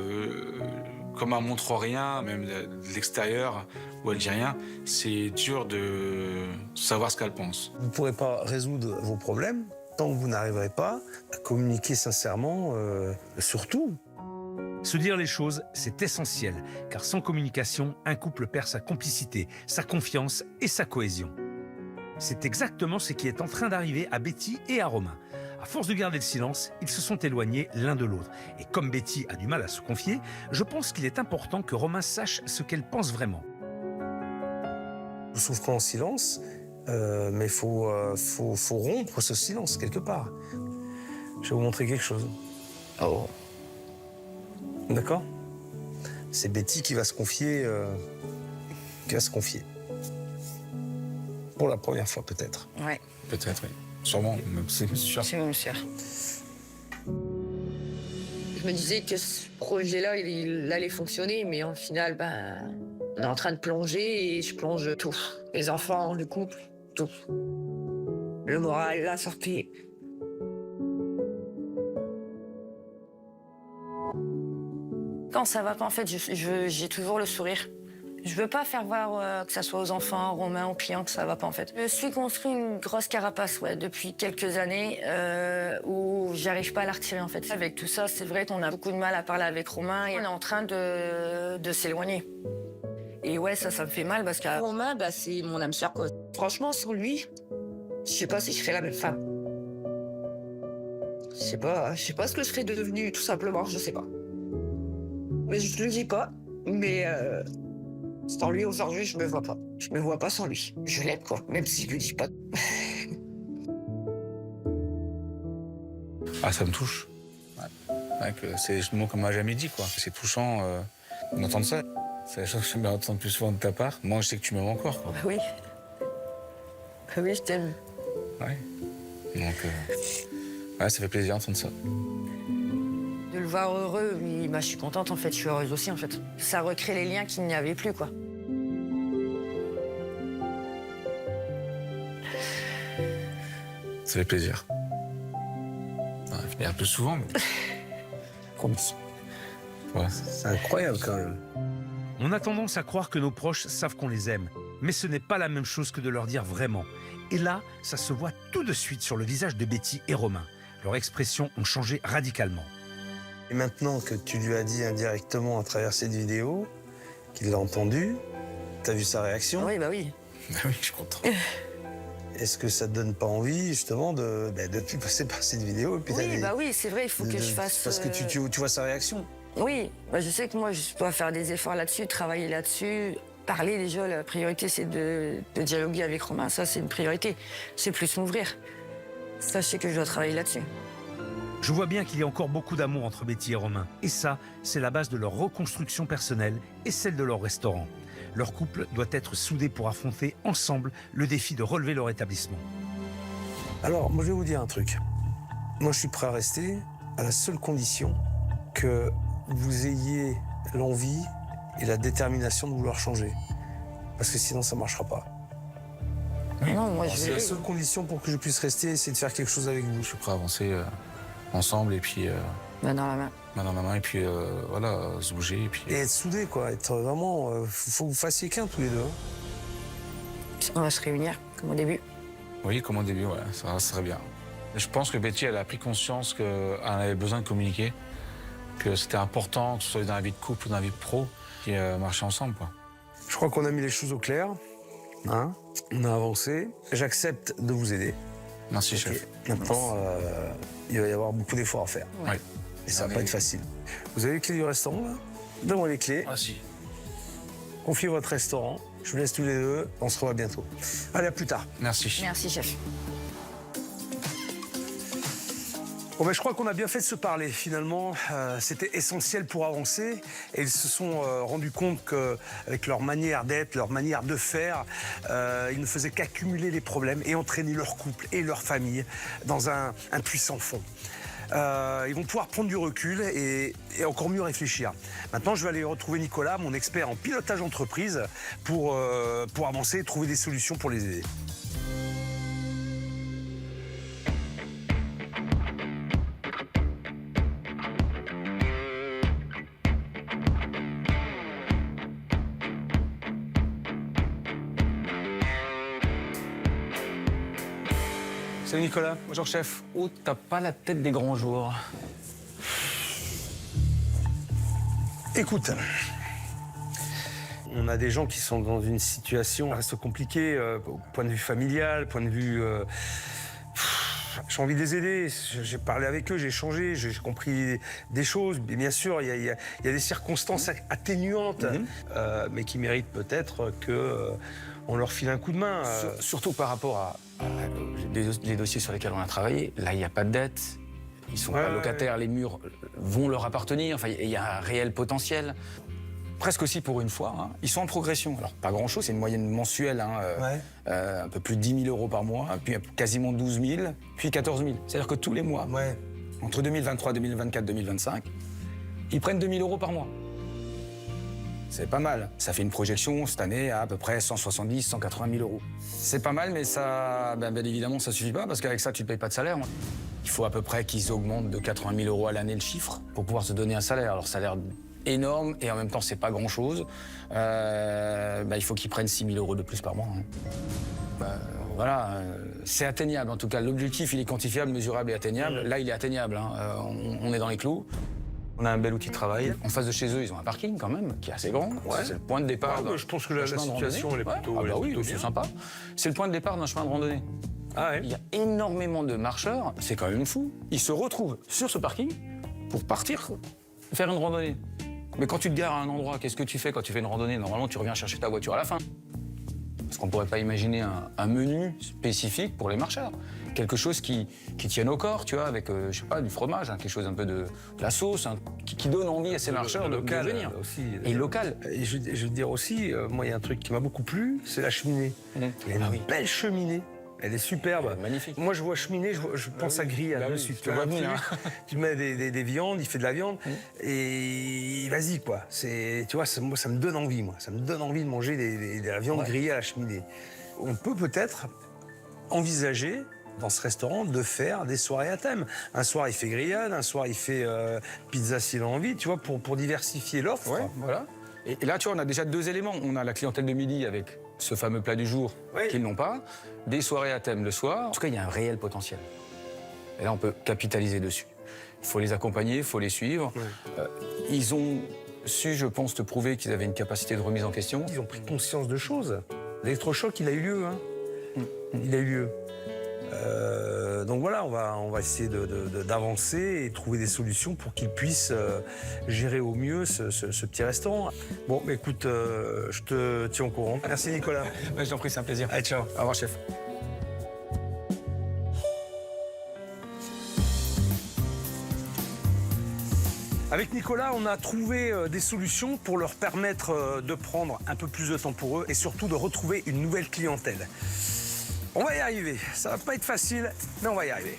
comme elle montre rien, même de l'extérieur, où elle dit rien, c'est dur de savoir ce qu'elle pense. Vous ne pourrez pas résoudre vos problèmes tant que vous n'arriverez pas à communiquer sincèrement sur tout. Se dire les choses, c'est essentiel, car sans communication, un couple perd sa complicité, sa confiance et sa cohésion. C'est exactement ce qui est en train d'arriver à Betty et à Romain. À force de garder le silence, ils se sont éloignés l'un de l'autre. Et comme Betty a du mal à se confier, je pense qu'il est important que Romain sache ce qu'elle pense vraiment. Vous souffrez en silence, mais il faut rompre ce silence quelque part. Je vais vous montrer quelque chose. Oh. D'accord? C'est Betty qui va se confier. Pour la première fois, peut-être. Ouais, Peut-être, oui. Sûrement, même c'est sûr. c'est même sûr. Je me disais que ce projet-là, il allait fonctionner, mais au final, on est en train de plonger et je plonge tout. Les enfants, le couple, tout. Le moral, la sortie. Quand ça va pas, en fait, j'ai toujours le sourire. Je veux pas faire voir que ça soit aux enfants, aux Romains, aux clients, que ça va pas, en fait. Je suis construit une grosse carapace, depuis quelques années, où j'arrive pas à la retirer, en fait. Avec tout ça, c'est vrai qu'on a beaucoup de mal à parler avec Romain et on est en train de s'éloigner. Et ouais, ça me fait mal parce que Romain, c'est mon âme sœur, quoi. Franchement, sans lui, je sais pas si je serais la même femme. Je sais pas ce que je serais devenue, tout simplement, je sais pas. Mais je le dis pas, mais sans lui, aujourd'hui, je me vois pas. Je me vois pas sans lui. Je l'aime, quoi, même si je le dis pas. Ah, ça me touche. Ouais, c'est le mot qu'on m'a jamais dit, quoi. C'est touchant d'entendre ça. C'est la chose que j'aimerais entendre plus souvent de ta part. Moi, je sais que tu m'aimes encore, quoi. Oui. Oui, je t'aime. Ouais. Donc, ouais, ça fait plaisir d'entendre ça. De le voir heureux, oui, bah, je suis contente en fait, je suis heureuse aussi en fait. Ça recrée les liens qu'il n'y avait plus quoi. Ça fait plaisir. On va finir plus souvent, mais... Promis. Ouais. C'est incroyable quand même. On a tendance à croire que nos proches savent qu'on les aime, mais ce n'est pas la même chose que de leur dire vraiment. Et là, ça se voit tout de suite sur le visage de Betty et Romain. Leurs expressions ont changé radicalement. Et maintenant que tu lui as dit indirectement à travers cette vidéo, qu'il l'a entendu, t'as vu sa réaction? Oui, bah oui. Bah oui, je suis content. Est-ce que ça te donne pas envie justement de passer par cette vidéo et puis Oui, d'aller- bah oui, c'est vrai, il faut que je fasse... Parce que tu vois sa réaction. Oui, bah, je sais que moi, je dois faire des efforts là-dessus, travailler là-dessus. Parler déjà, la priorité, c'est de dialoguer avec Romain. Ça, c'est une priorité. C'est plus m'ouvrir. Ça, je sais que je dois travailler là-dessus. Je vois bien qu'il y a encore beaucoup d'amour entre Betty et Romain. Et ça, c'est la base de leur reconstruction personnelle et celle de leur restaurant. Leur couple doit être soudé pour affronter ensemble le défi de relever leur établissement. Alors, moi, je vais vous dire un truc. Moi, je suis prêt à rester à la seule condition que vous ayez l'envie et la détermination de vouloir changer. Parce que sinon, ça ne marchera pas. Non, moi, Alors, je c'est la vais... seule condition pour que je puisse rester, c'est de faire quelque chose avec vous. Je suis prêt à avancer ensemble et puis Main dans la main. main dans la main et puis voilà, se bouger et puis. Et être soudés, quoi. Être vraiment... faut que vous fassiez qu'un, tous les deux. Hein. On va se réunir, comme au début. Oui, comme au début, ouais, ça serait bien. Je pense que Betty, elle a pris conscience qu'elle avait besoin de communiquer, que c'était important, que ce soit dans la vie de couple ou dans la vie de pro, qui marchaient ensemble, quoi. Je crois qu'on a mis les choses au clair. Hein, on a avancé. J'accepte de vous aider. Merci, Ok. chef. Maintenant, il va y avoir beaucoup d'efforts à faire. Ouais. Et ça va pas être facile. Vous avez les clés du restaurant, là? Donne-moi les clés. Ah si. Confiez votre restaurant. Je vous laisse tous les deux. On se revoit bientôt. Allez, à plus tard. Merci. Merci, chef. Bon, ben, je crois qu'on a bien fait de se parler, finalement. C'était essentiel pour avancer. Et ils se sont rendus compte qu'avec leur manière d'être, leur manière de faire, ils ne faisaient qu'accumuler les problèmes et entraîner leur couple et leur famille dans un puissant fond. Ils vont pouvoir prendre du recul et encore mieux réfléchir. Maintenant, je vais aller retrouver Nicolas, mon expert en pilotage d'entreprise, pour avancer et trouver des solutions pour les aider. Salut Nicolas. Bonjour chef. Oh, t'as pas la tête des grands jours. Écoute, on a des gens qui sont dans une situation qui reste compliquée, au point de vue familial, point de vue... j'ai envie de les aider, j'ai parlé avec eux, j'ai échangé, j'ai compris des choses. Mais bien sûr, il y a des circonstances atténuantes, mais qui méritent peut-être qu'on leur file un coup de main. Surtout par rapport à les dossiers sur lesquels on a travaillé. Là, il n'y a pas de dette. Ils sont pas locataires, les murs vont leur appartenir. Enfin, il y a un réel potentiel. Presque aussi pour une fois, hein. Ils sont en progression. Alors, pas grand-chose, c'est une moyenne mensuelle, hein, un peu plus de 10 000 euros par mois, puis quasiment 12 000, puis 14 000. C'est-à-dire que tous les mois, entre 2023, 2024, 2025, ils prennent 2 000 euros par mois. C'est pas mal. Ça fait une projection cette année à peu près 170, 180 000 euros. C'est pas mal, mais ça, bien évidemment, ça suffit pas parce qu'avec ça, tu ne payes pas de salaire. Il faut à peu près qu'ils augmentent de 80 000 euros à l'année le chiffre pour pouvoir se donner un salaire. Alors, salaire énorme et en même temps, c'est pas grand-chose. Il faut qu'ils prennent 6 000 euros de plus par mois. Hein. Voilà, c'est atteignable. En tout cas, l'objectif, il est quantifiable, mesurable et atteignable. Là, il est atteignable. Hein. On est dans les clous. On a un bel outil de travail. En face de chez eux, ils ont un parking quand même, qui est assez grand. C'est le point de départ. Je pense que la situation, elle est plutôt, oui, plutôt c'est bien. sympa. C'est le point de départ d'un chemin de randonnée. Il y a énormément de marcheurs, c'est quand même fou. Ils se retrouvent sur ce parking pour partir faire une randonnée. Mais quand tu te gares à un endroit, qu'est-ce que tu fais quand tu fais une randonnée? Normalement, tu reviens chercher ta voiture à la fin. Parce qu'on ne pourrait pas imaginer un menu spécifique pour les marcheurs. Quelque chose qui tienne au corps, tu vois, avec, je sais pas, du fromage, hein, quelque chose un peu de la sauce, hein, qui qui donne envie à ces marcheurs de venir. aussi. Et local. Et je veux dire aussi, moi, il y a un truc qui m'a beaucoup plu, c'est la cheminée. Il y a une belle cheminée. Elle est superbe. Magnifique. Moi, je vois cheminée, je pense à grillade de suite. tu vois venir. Tu mets des viandes, il fait de la viande, et vas-y, quoi. Tu vois, moi, ça me donne envie, moi. Ça me donne envie de manger de la viande grillée à la cheminée. On peut peut-être envisager, dans ce restaurant, de faire des soirées à thème. Un soir, il fait grillade, un soir, il fait pizza s'il a envie, tu vois, pour diversifier l'offre. Ouais, voilà. Et là, tu vois, on a déjà 2 éléments. On a la clientèle de midi avec ce fameux plat du jour qu'ils n'ont pas, des soirées à thème le soir. En tout cas, il y a un réel potentiel. Et là, on peut capitaliser dessus. Il faut les accompagner, il faut les suivre. Ils ont su, je pense, te prouver qu'ils avaient une capacité de remise en question. Ils ont pris conscience de choses. L'électrochoc, il a eu lieu. Hein. Il a eu lieu. Donc voilà, on va essayer d'avancer et trouver des solutions pour qu'ils puissent gérer au mieux ce petit restaurant. Bon, mais écoute, je te tiens au courant. Merci Nicolas. Je t'en prie, c'est un plaisir. Allez, ciao. Au revoir, chef. Avec Nicolas, on a trouvé des solutions pour leur permettre de prendre un peu plus de temps pour eux et surtout de retrouver une nouvelle clientèle. On va y arriver. Ça va pas être facile, mais on va y arriver.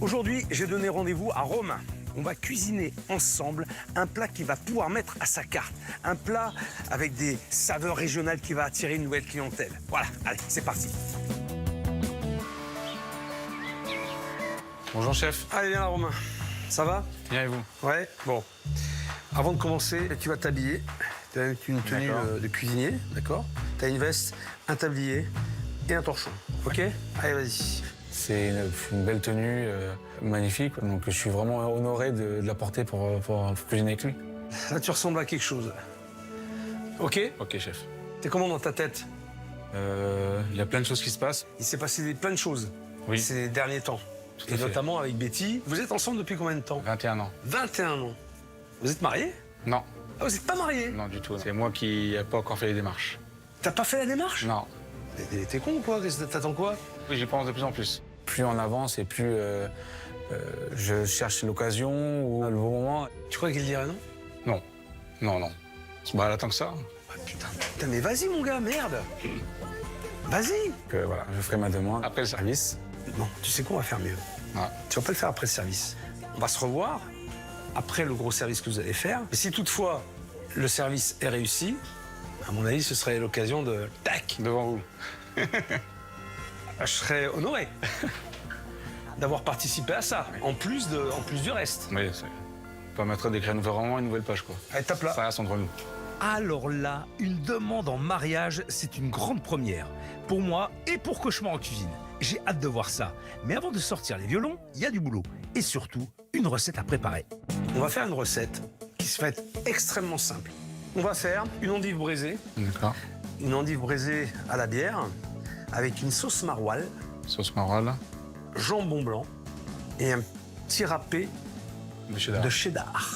Aujourd'hui, j'ai donné rendez-vous à Romain. On va cuisiner ensemble un plat qui va pouvoir mettre à sa carte. Un plat avec des saveurs régionales qui va attirer une nouvelle clientèle. Voilà, allez, c'est parti. Bonjour chef. Allez, viens là, Romain. Ça va? Bien et vous? Ouais, bon. Avant de commencer, tu vas t'habiller. Tu as une tenue de cuisinier, d'accord? Tu as une veste, un tablier et un torchon, ok? Allez, vas-y. C'est une belle tenue, magnifique. Donc je suis vraiment honoré de la porter pour cuisiner avec lui. Là, tu ressembles à quelque chose. Ok? Ok chef. T'es comment dans ta tête? Il y a plein de choses qui se passent. Il s'est passé plein de choses ces derniers temps. à Et fait. notamment avec Betty. Vous êtes ensemble depuis combien de temps? 21 ans. 21 ans. Vous êtes mariés? Non, Ah, vous n'êtes pas mariés? non du tout. C'est moi qui n'ai pas encore fait les démarches. T'as pas fait la démarche? Non. T'es con ou quoi? T'attends quoi? Oui, j'y pense de plus en plus. Plus on avance et plus je cherche l'occasion ou le bon moment. Tu crois qu'il dirait non? Non, non, non. Bah, elle attend que ça. Ah, putain, mais vas-y mon gars, merde. Vas-y. Voilà, je ferai ma demande après le service. Non, tu sais quoi, on va faire mieux. Ouais. Tu vas pas le faire après le service. On va se revoir après le gros service que vous allez faire. Et si toutefois le service est réussi, à mon avis, ce serait l'occasion de... Tac. Devant vous. Je serais honoré d'avoir participé à ça, en plus du reste. Oui, ça permettrait d'écrire vraiment une nouvelle page, quoi. Allez, tape là. Ça reste entre nous. Alors là, une demande en mariage, c'est une grande première. Pour moi et pour Cauchemar en cuisine. J'ai hâte de voir ça. Mais avant de sortir les violons, il y a du boulot. Et surtout, une recette à préparer. On va faire une recette qui se fait extrêmement simple. On va faire une endive braisée, D'accord. une endive braisée à la bière, avec une sauce maroilles, Sauce maroilles, jambon blanc et un petit râpé de cheddar. de cheddar.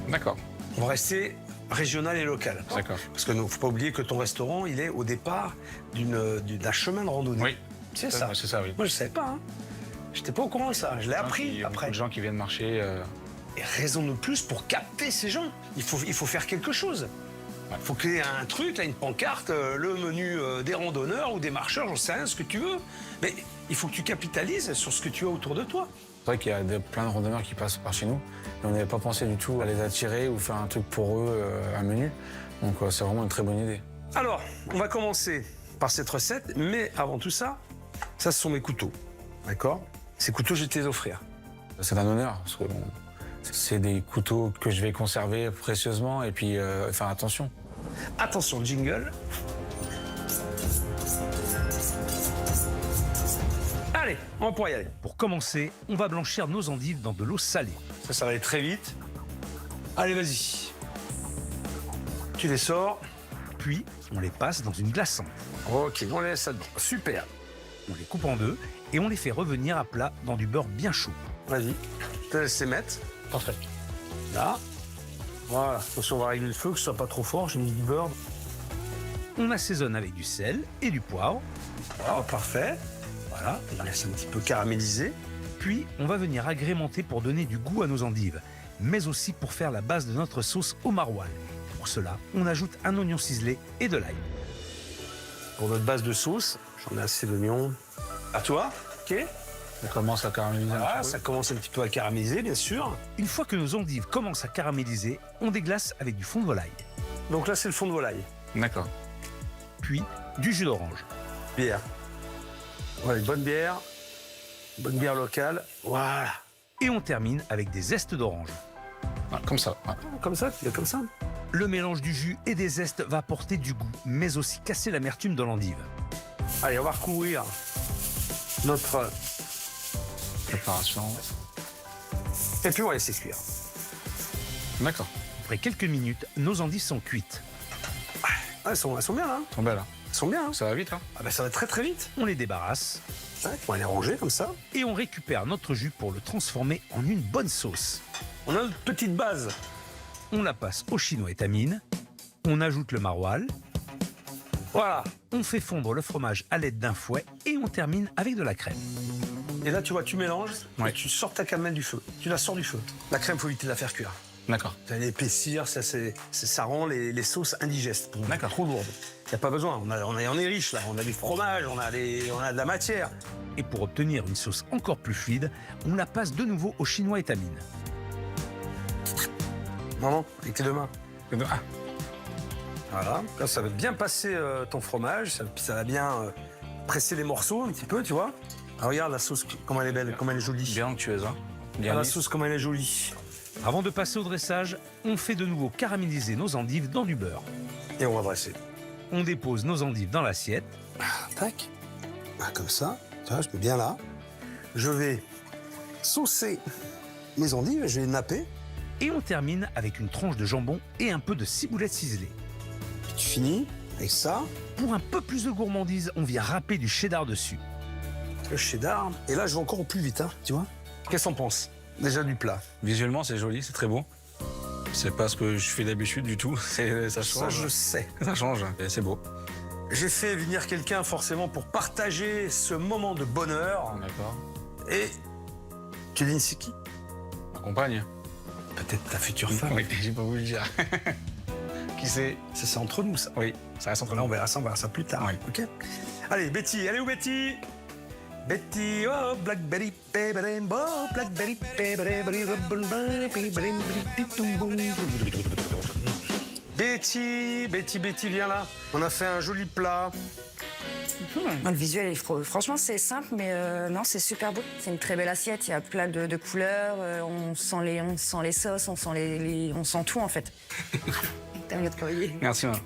D'accord. On va rester régional et local. D'accord. Parce que ne faut pas oublier que ton restaurant, il est au départ d'un chemin de randonnée. Oui. C'est ça. Ouais, c'est ça, oui. Moi, je savais pas. Hein. J'étais pas au courant de ça. Je l'ai appris Il y a beaucoup après. de gens qui viennent marcher. Et raison de plus pour capter ces gens. Il faut faire quelque chose. Il faut créer un truc, là, une pancarte, le menu des randonneurs ou des marcheurs, j'en sais rien, ce que tu veux. Mais il faut que tu capitalises sur ce que tu as autour de toi. C'est vrai qu'il y a plein de randonneurs qui passent par chez nous. Et on n'avait pas pensé du tout à les attirer ou faire un truc pour eux, un menu. Donc c'est vraiment une très bonne idée. Alors, on va commencer par cette recette, mais avant tout ça, ça, ce sont mes couteaux. D'accord? Ces couteaux, je vais te les offrir. C'est un honneur, parce que c'est des couteaux que je vais conserver précieusement et puis faire attention. Attention, jingle. Allez, on va pouvoir y aller. Pour commencer, on va blanchir nos endives dans de l'eau salée. Ça va aller très vite. Allez, vas-y. Tu les sors. Puis, on les passe dans une glaçante. Ok, on les laisse là-dedans. Super. On les coupe en deux et on les fait revenir à plat dans du beurre bien chaud. Vas-y. Je te laisse les mettre. Parfait. Là. Voilà. Attention, on va régler le feu, que ce soit pas trop fort. J'ai mis du beurre. On assaisonne avec du sel et du poivre. Oh, parfait. Voilà, on laisse un petit peu caraméliser. Puis, on va venir agrémenter pour donner du goût à nos endives, mais aussi pour faire la base de notre sauce au maroilles. Pour cela, on ajoute un oignon ciselé et de l'ail. Pour notre base de sauce, j'en ai assez d'oignons. À toi, ok? Ça commence à caraméliser un Voilà, petit peu. ça commence un petit peu à caraméliser, bien sûr. Une fois que nos endives commencent à caraméliser, on déglace avec du fond de volaille. Donc là, c'est le fond de volaille. D'accord. Puis, du jus d'orange. Bière. Voilà, une bonne bière. Bonne bière locale. Voilà. Et on termine avec des zestes d'orange. Voilà, comme ça. Ouais. Comme ça, tu fais comme ça. Le mélange du jus et des zestes va apporter du goût, mais aussi casser l'amertume de l'endive. Allez, on va recouvrir notre... Préparation. Et puis on va laisser cuire. D'accord. Après quelques minutes, nos endives sont cuites. Ah, elles sont bien là. Elles sont belles, hein. Elles sont bien. Hein. Ça va vite, hein. Ah ben, ça va très très vite. On les débarrasse Ouais, on va les ranger comme ça. et on récupère notre jus pour le transformer en une bonne sauce. On a notre petite base. On la passe au chinois étamine, on ajoute le maroilles, Voilà. on fait fondre le fromage à l'aide d'un fouet et on termine avec de la crème. Et là, tu vois, tu mélanges Ouais. et tu sors ta camelle du feu. Tu la sors du feu. La crème, faut éviter de la faire cuire. D'accord. Ça va l'épaissir, ça rend les sauces indigestes. D'accord. Trop lourdes. Il n'y a pas besoin. On est riche là. On a du fromage, on a de la matière. Et pour obtenir une sauce encore plus fluide, on la passe de nouveau au chinois étamine. Maman, avec tes deux mains. Ah, Voilà. Là, ça va bien passer ton fromage. Ça va bien presser les morceaux un petit peu, tu vois. Ah, regarde la sauce, comment elle est belle, comment elle est jolie. bien onctueuse, hein. Bien Ah, la lisse. sauce, comment elle est jolie. Avant de passer au dressage, on fait de nouveau caraméliser nos endives dans du beurre. Et on va dresser. On dépose nos endives dans l'assiette. Tac. Ah, comme ça. Tu vois, je mets bien là. Je vais saucer mes endives, je vais les napper. Et on termine avec une tranche de jambon et un peu de ciboulette ciselée. Puis tu finis avec ça, Pour un peu plus de gourmandise, on vient râper du cheddar dessus. le cheddar. Et là, je vais encore au plus vite, hein, tu vois. Qu'est-ce qu'on pense déjà du plat? Visuellement, c'est joli, c'est très beau. C'est pas ce que je fais d'habitude du tout. Ça Ça, change. je sais. Ça change. Et c'est beau. J'ai fait venir quelqu'un forcément pour partager ce moment de bonheur. D'accord. Et tu dis c'est qui? Ma compagne. Peut-être ta future femme. Oui, j'ai pas voulu le dire. Qui c'est? Ça, c'est entre nous, ça. Oui, ça reste entre Là, nous. on verra ça plus tard. Oui. Ok. Allez, Betty, elle est où Betty? Betty, oh, Blackberry, oh, Blackberry, Betty, viens là. On a fait un joli plat. Le visuel, franchement, c'est simple, mais non, c'est super beau. C'est une très belle assiette. Il y a plein de couleurs. On sent les sauces, on sent tout en fait. T'as bien travaillé. Merci, maman.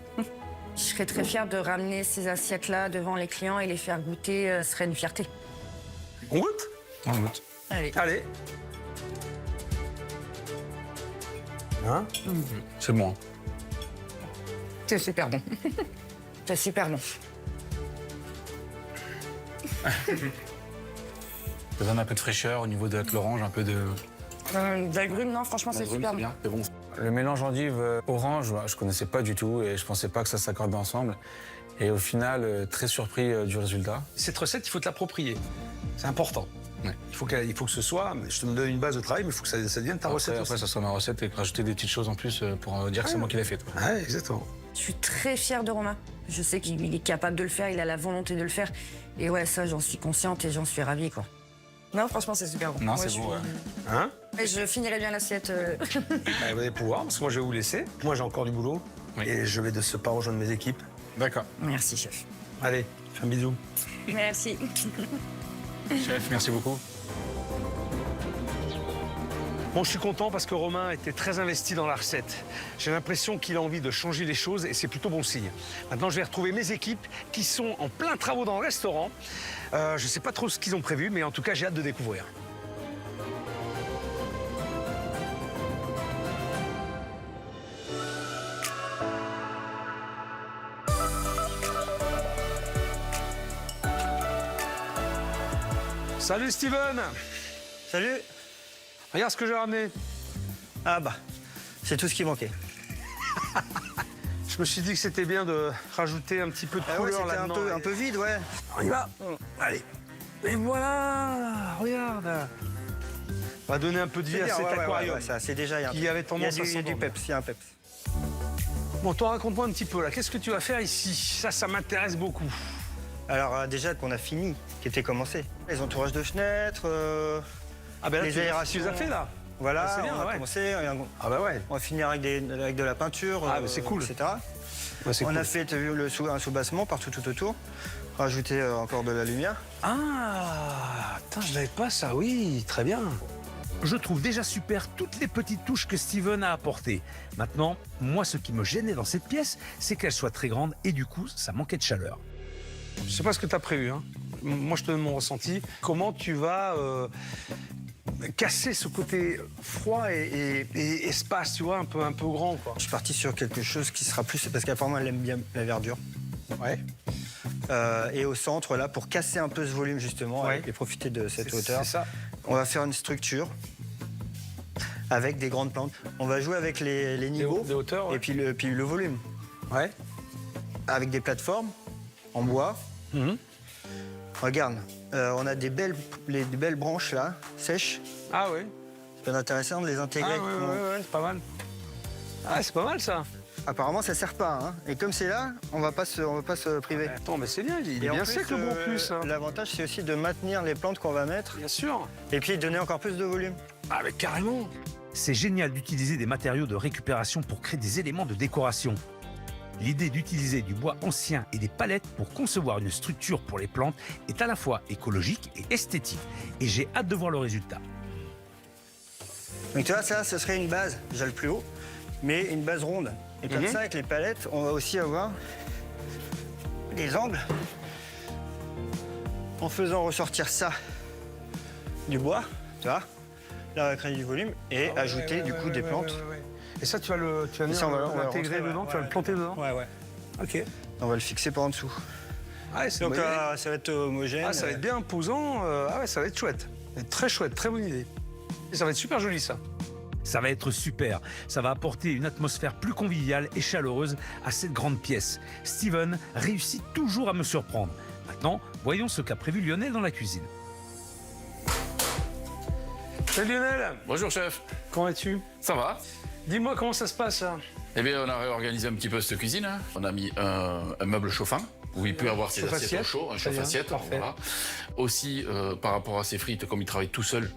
Je serais très fière de ramener ces assiettes-là devant les clients et les faire goûter. Ce serait une fierté. On goûte? On goûte. Allez. Allez. Hein? C'est bon. Hein. C'est super bon. C'est super bon. Ça donne un peu de fraîcheur au niveau de l'orange, un peu de. D'agrumes, non, franchement, c'est super bon. C'est bon. Le mélange endive orange, je connaissais pas du tout et je pensais pas que ça s'accordait ensemble. Et au final, très surpris du résultat. Cette recette, il faut te l'approprier. C'est important. Ouais. Il faut que ce soit. Je te donne une base de travail, mais il faut que ça devienne ta recette. Après, ça soit ma recette et rajouter des petites choses en plus pour dire que c'est moi qui l'ai faite. quoi. Ouais, exactement. Je suis très fière de Romain. Je sais qu'il est capable de le faire, il a la volonté de le faire. Et ouais, ça, j'en suis consciente et j'en suis ravie, quoi. Non, franchement, c'est super bon. Non, Moi, c'est je bon. suis- Ouais. Hein? Et je finirai bien l'assiette. Vous allez pouvoir, parce que moi, je vais vous laisser. Moi, j'ai encore du boulot. Oui. Et je vais de ce pas rejoindre mes équipes. D'accord. Merci, chef. Allez, fais un bisou. Merci. Chef, merci beaucoup. Bon, je suis content parce que Romain était très investi dans la recette. J'ai l'impression qu'il a envie de changer les choses et c'est plutôt bon signe. Maintenant, je vais retrouver mes équipes qui sont en plein travaux dans le restaurant. Je ne sais pas trop ce qu'ils ont prévu, mais en tout cas, j'ai hâte de découvrir. Salut Steven! Salut. Regarde ce que j'ai ramené. Ah bah, c'est tout ce qui manquait. Je me suis dit que c'était bien de rajouter un petit peu de couleur c'était là-dedans. un peu vide, ouais. On y va. Allez. Et voilà, regarde. On va donner un peu de vie à cet aquarium. Ça, c'est déjà, qui avait tendance à il y a du s'endormir. peps, il y a un peps. Bon, toi, raconte-moi un petit peu là. Qu'est-ce que tu vas faire ici? Ça m'intéresse beaucoup. Alors déjà qu'on a fini, qui était commencé. Les entourages de fenêtres, Ah ben là, les tu aérations. les as fait là. Voilà, Ah, c'est bien, on va ouais. commencer. Ah bah ouais. On va finir avec de la peinture, Ah, mais c'est cool. etc. C'est On cool. a fait, t'as vu, un sous-bassement partout tout autour. Rajouter encore de la lumière. Ah, putain, je l'avais pas ça, oui, très bien. Je trouve déjà super toutes les petites touches que Steven a apportées. Maintenant, moi, ce qui me gênait dans cette pièce, c'est qu'elle soit très grande et du coup, ça manquait de chaleur. Je sais pas ce que tu as prévu, hein. Moi, je te donne mon ressenti. Comment tu vas casser ce côté froid et espace, tu vois, un peu grand, quoi. Je suis parti sur quelque chose qui sera plus, parce qu'apparemment elle aime bien la verdure. Ouais. Et au centre, là, pour casser un peu ce volume, justement, Ouais. et profiter de cette hauteur, C'est ça. on va faire une structure avec des grandes plantes. On va jouer avec les niveaux Des hauteurs, ouais. et puis le volume. Ouais. Avec des plateformes en bois. Mhm. Regarde, on a des belles branches là, sèches. Ah ouais. Ça peut être intéressant de les intégrer. Ah ouais, c'est pas mal. Ah, c'est pas mal ça. Apparemment, ça sert pas. Hein. Et comme c'est là, on va pas se priver. Attends, mais c'est bien, il est Et en bien plus, sec le bon plus. Hein. L'avantage, c'est aussi de maintenir les plantes qu'on va mettre Bien sûr. et puis donner encore plus de volume. Ah mais carrément. C'est génial d'utiliser des matériaux de récupération pour créer des éléments de décoration. L'idée d'utiliser du bois ancien et des palettes pour concevoir une structure pour les plantes est à la fois écologique et esthétique. Et j'ai hâte de voir le résultat. Donc tu vois, ça, ce serait une base, déjà le plus haut, mais une base ronde. Et comme ça, avec les palettes, on va aussi avoir des angles. En faisant ressortir ça du bois, tu vois, là, on va créer du volume et ajouter du coup des plantes. Et ça, tu vas venir Ça, on va l'intégrer rentrer, dedans, tu vas le planter dedans. Ouais. Ok. On va le fixer par en dessous. Ah, c'est Donc ça va être homogène. ça va être bien imposant. Ah ouais, ça va être chouette. Ça va être très chouette, très bonne idée. Et ça va être super joli ça. Ça va être super. Ça va apporter une atmosphère plus conviviale et chaleureuse à cette grande pièce. Steven réussit toujours à me surprendre. Maintenant, voyons ce qu'a prévu Lionel dans la cuisine. Salut Lionel. Bonjour chef. Comment es-tu? Ça va? Dis-moi comment ça se passe là. Eh bien, on a réorganisé un petit peu cette cuisine. Hein. On a mis un meuble chauffant où il peut avoir ses assiettes au chaud, un chauffe-assiette. Parfait. Voilà. Aussi, par rapport à ses frites, comme il travaille tout seul,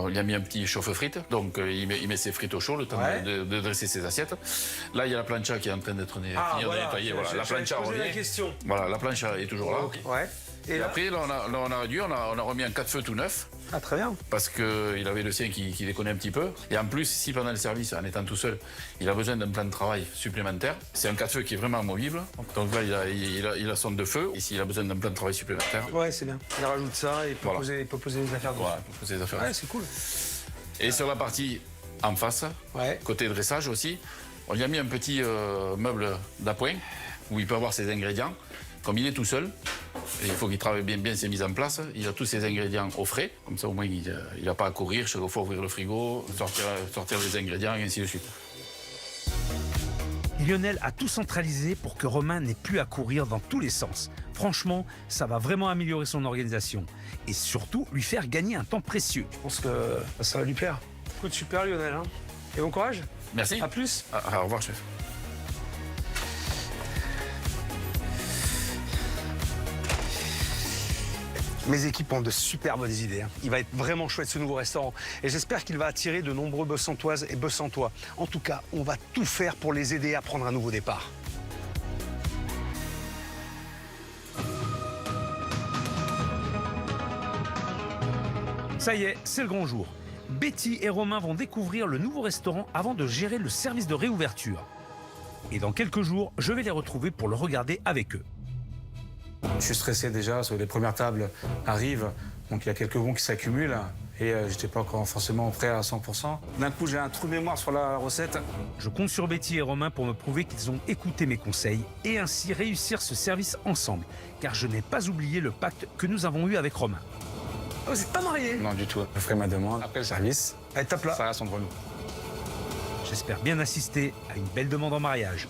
il a mis un petit chauffe-frites. Donc, il met ses frites au chaud, le temps de dresser ses assiettes. Là, il y a la plancha qui est en train d'être finie de nettoyer. Voilà, la plancha revient. la question. Voilà, la plancha est toujours là. Ouais. Et après, là, on a réduit, on a remis un 4 feux tout neuf. Ah, très bien. Parce qu'il avait le sien qui déconnait un petit peu. Et en plus, si pendant le service, en étant tout seul, il a besoin d'un plan de travail supplémentaire, c'est un 4 feux qui est vraiment amovible. Donc là, il a son 2 feux. Et s'il a besoin d'un plan de travail supplémentaire, Ouais, c'est bien. Il rajoute ça et il peut, Voilà. poser des affaires dessus. voilà, pour poser les affaires. Ouais, c'est cool. Et sur la partie en face, Ouais. côté dressage aussi, on lui a mis un petit meuble d'appoint où il peut avoir ses ingrédients. Comme il est tout seul, et il faut qu'il travaille bien ses mises en place. Il a tous ses ingrédients au frais, comme ça au moins il n'a pas à courir chaque fois ouvrir le frigo, sortir les ingrédients et ainsi de suite. Lionel a tout centralisé pour que Romain n'ait plus à courir dans tous les sens. Franchement, ça va vraiment améliorer son organisation et surtout lui faire gagner un temps précieux. Je pense que ça va lui plaire. Écoute, super Lionel. Hein. Et bon courage. Merci. À plus. Au revoir chef. Mes équipes ont de super bonnes idées. Hein. Il va être vraiment chouette ce nouveau restaurant. Et j'espère qu'il va attirer de nombreux Besantoises et Bessantois. En tout cas, on va tout faire pour les aider à prendre un nouveau départ. Ça y est, c'est le grand jour. Betty et Romain vont découvrir le nouveau restaurant avant de gérer le service de réouverture. Et dans quelques jours, je vais les retrouver pour le regarder avec eux. Je suis stressé déjà, parce que les premières tables arrivent, donc il y a quelques bons qui s'accumulent. Et j'étais pas encore forcément prêt à 100%. D'un coup, j'ai un trou de mémoire sur la recette. Je compte sur Betty et Romain pour me prouver qu'ils ont écouté mes conseils et ainsi réussir ce service ensemble. Car je n'ai pas oublié le pacte que nous avons eu avec Romain. Oh, vous n'êtes pas mariés? Non, du tout. Je ferai ma demande après le service. Allez, tape là. Ça reste entre nous. J'espère bien assister à une belle demande en mariage.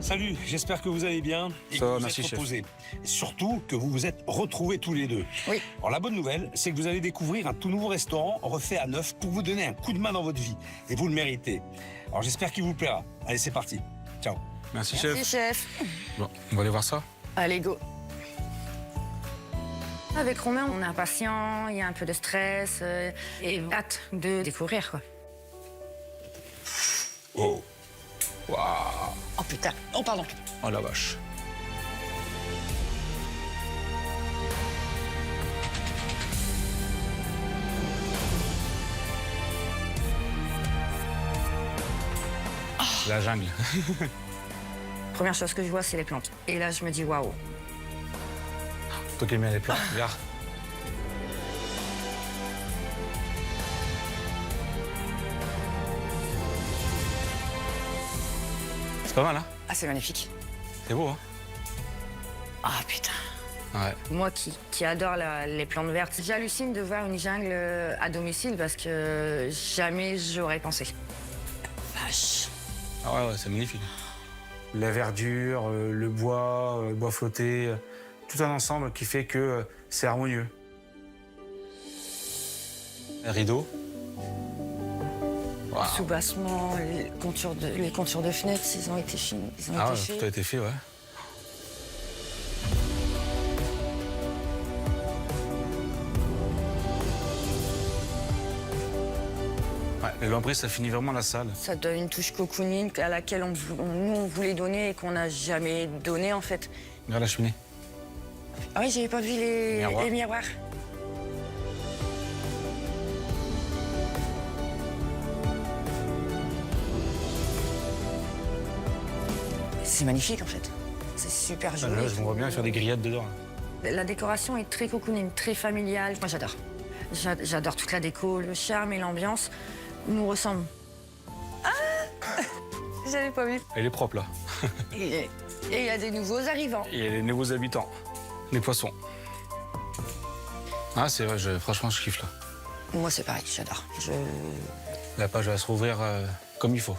Salut, j'espère que vous allez bien et Ça que va, vous merci, êtes chef. reposés. Et surtout que vous vous êtes retrouvés tous les deux. Oui. Alors la bonne nouvelle, c'est que vous allez découvrir un tout nouveau restaurant refait à neuf pour vous donner un coup de main dans votre vie. Et vous le méritez. Alors j'espère qu'il vous plaira. Allez, c'est parti. Ciao. Merci, Merci, chef. chef. Bon, on va aller voir ça. Allez, go. Avec Romain, on est impatient, il y a un peu de stress et hâte de découvrir, quoi. Oh. Waouh. Oh putain, oh pardon. Oh la vache. La jungle. Première chose que je vois, c'est les plantes. Et là, je me dis waouh. Toi qui aimes bien les plantes, regarde. C'est pas mal, hein? Ah, c'est magnifique. C'est beau, hein? Ah putain. Ouais. Moi qui adore les plantes vertes, j'hallucine de voir une jungle à domicile parce que jamais j'aurais pensé. Vache. Ah ouais, c'est magnifique. La verdure, le bois flotté, tout un ensemble qui fait que c'est harmonieux. Les rideaux. Wow. Soubassement, les contures de fenêtres, ils ont été finis. Ils ont Ah ouais, été faits. tout a été fait, ouais. Ouais, les lambris, ça finit vraiment la salle. Ça donne une touche cocooning à laquelle nous, on voulait donner et qu'on n'a jamais donné, en fait. Regarde la cheminée. Ah oui, j'avais pas vu Miroirs. les miroirs. C'est magnifique, en fait. C'est super Ah, joli. là, je me vois bien faire des grillades dedans. La décoration est très cocooning, très familiale. Moi, j'adore. J'adore toute la déco, le charme et l'ambiance nous ressemblent. Ah j'avais pas vu. Elle est propre, là. Et il y a des nouveaux arrivants. Et les nouveaux habitants, les poissons. Ah, c'est vrai, franchement, je kiffe, là. Moi, c'est pareil, j'adore. La page va se rouvrir comme il faut.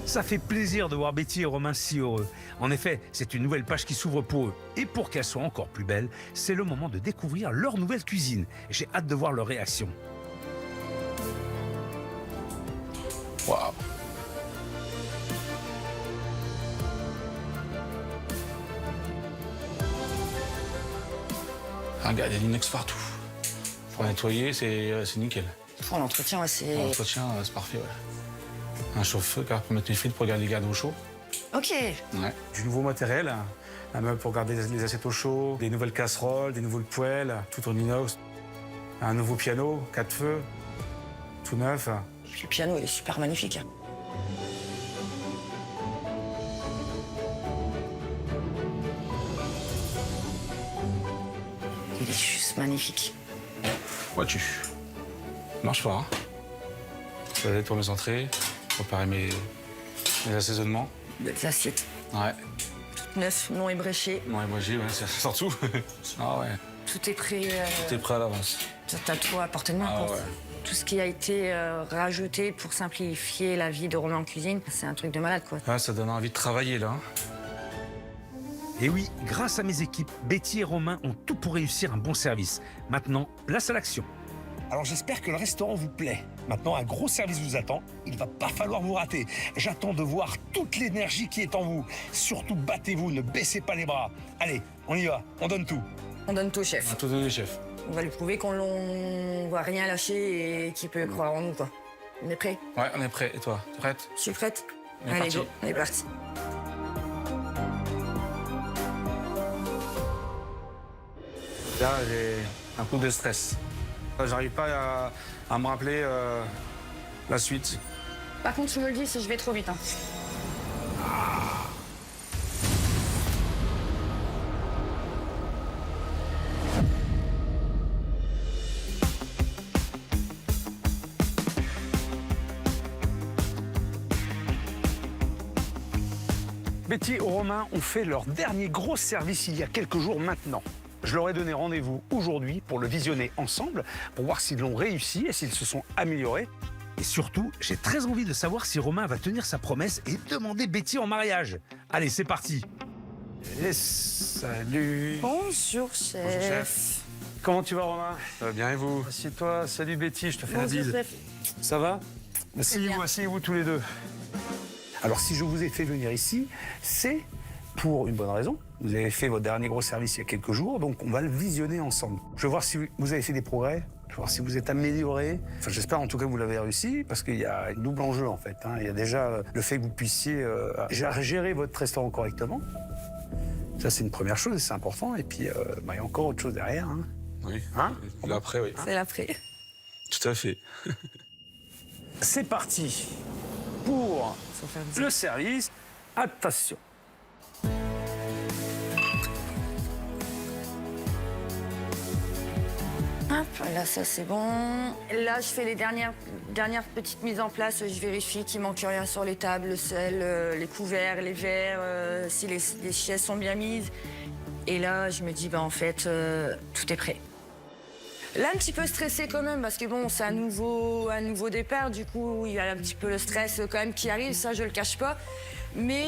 Ça fait plaisir de voir Betty et Romain si heureux. En effet, c'est une nouvelle page qui s'ouvre pour eux. Et pour qu'elle soit encore plus belle, c'est le moment de découvrir leur nouvelle cuisine. J'ai hâte de voir leur réaction. Waouh. Regarde, il y a de l'inox partout. Pour nettoyer, c'est nickel. Pour l'entretien, ouais, c'est... Pour l'entretien, c'est parfait, ouais. Un chauffe-feu pour mettre les frites pour garder les gardes au chaud. Ok. Ouais. Du nouveau matériel, un meuble pour garder les assiettes au chaud, des nouvelles casseroles, des nouveaux poêles, tout en inox. Un nouveau piano, 4 feux, tout neuf. Le piano, il est super magnifique. Il est juste magnifique. Vois-tu. Marche fort, hein. Ça va être pour mes entrées, préparer mes assaisonnements. Des assiettes Ouais. neufs, non ébréchées. Non, et moi j'ai, ouais, ça sort tout. Ah ouais. Tout est prêt. T'es prêt à l'avance. T'as tout à portée de main, Ah quoi. ouais. Tout ce qui a été rajouté pour simplifier la vie de Romain en cuisine, c'est un truc de malade, quoi. Ah, ça donne envie de travailler, là. Et oui, grâce à mes équipes, Betty et Romain ont tout pour réussir un bon service. Maintenant, place à l'action. Alors j'espère que le restaurant vous plaît. Maintenant, un gros service vous attend. Il va pas falloir vous rater. J'attends de voir toute l'énergie qui est en vous. Surtout, battez-vous, ne baissez pas les bras. Allez, on y va, on donne tout. On donne tout au On chef. a tout donné, chef. On va lui prouver qu'on va rien lâcher et qu'il peut croire en nous, quoi. On est prêt? Ouais, on est prêt. Et toi, t'es prête? Je suis prête. On est Allez, parti. go, on est parti. Là, j'ai un coup de stress. J'arrive pas à me rappeler la suite. Par contre, je me le dis si je vais trop vite. Hein. Betty et Romain ont fait leur dernier gros service il y a quelques jours maintenant. Je leur ai donné rendez-vous aujourd'hui pour le visionner ensemble, pour voir s'ils l'ont réussi et s'ils se sont améliorés. Et surtout, j'ai très envie de savoir si Romain va tenir sa promesse et demander Betty en mariage. Allez, c'est parti. Et salut. Bonjour, chef. Comment tu vas, Romain? Ça va bien et vous? Assieds-toi. Salut Betty, je te fais la Bonjour, bise. chef. Ça va? bien. Asseyez-vous tous les deux. Alors, si je vous ai fait venir ici, c'est pour une bonne raison. Vous avez fait votre dernier gros service il y a quelques jours, donc on va le visionner ensemble. Je veux voir si vous avez fait des progrès, je veux voir si vous êtes amélioré. Enfin, j'espère en tout cas que vous l'avez réussi, parce qu'il y a un double enjeu en fait. Il y a déjà le fait que vous puissiez gérer votre restaurant correctement. Ça, c'est une première chose et c'est important. Et puis, il y a encore autre chose derrière. Oui. Hein? L'après, oui. C'est l'après. Tout à fait. C'est parti pour le service. Attention. Hop, là, ça c'est bon. Là, je fais les dernières petites mises en place. Je vérifie qu'il manque rien sur les tables, le sel, les couverts, les verres, si les chaises sont bien mises. Et là, je me dis, en fait, tout est prêt. Là, un petit peu stressé quand même, parce que bon, c'est un nouveau départ. Du coup, il y a un petit peu le stress quand même qui arrive, ça, je le cache pas. Mais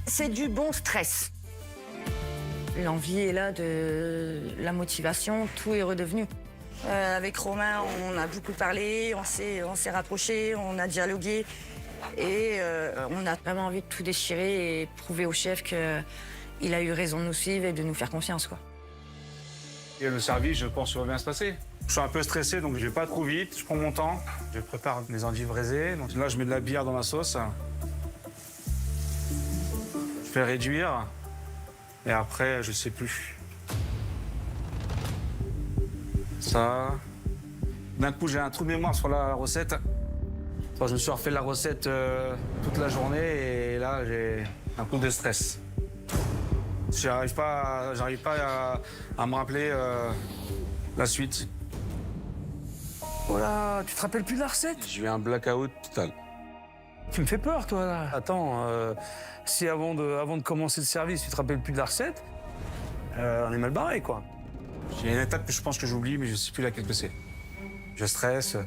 c'est du bon stress. L'envie est là, la motivation, tout est redevenu. Avec Romain, on a beaucoup parlé, on s'est rapprochés, on a dialogué. Et on a vraiment envie de tout déchirer et prouver au chef qu'il a eu raison de nous suivre et de nous faire confiance, quoi. Et le service, je pense que ça va bien se passer. Je suis un peu stressé, donc je vais pas trop vite. Je prends mon temps. Je prépare mes endives braisées. Donc là, je mets de la bière dans ma sauce. Je fais réduire. Et après, je sais plus. Ça. D'un coup, j'ai un trou de mémoire sur la recette. Enfin, je me suis refait la recette toute la journée et là, j'ai un coup de stress. J'arrive pas à me rappeler la suite. Oh là, tu te rappelles plus de la recette? J'ai eu un blackout total. Tu me fais peur, toi, là. Attends, si avant de commencer le service, tu te rappelles plus de la recette, on est mal barré, quoi. J'ai une étape que je pense que j'oublie, mais je sais plus laquelle que c'est. Je stresse,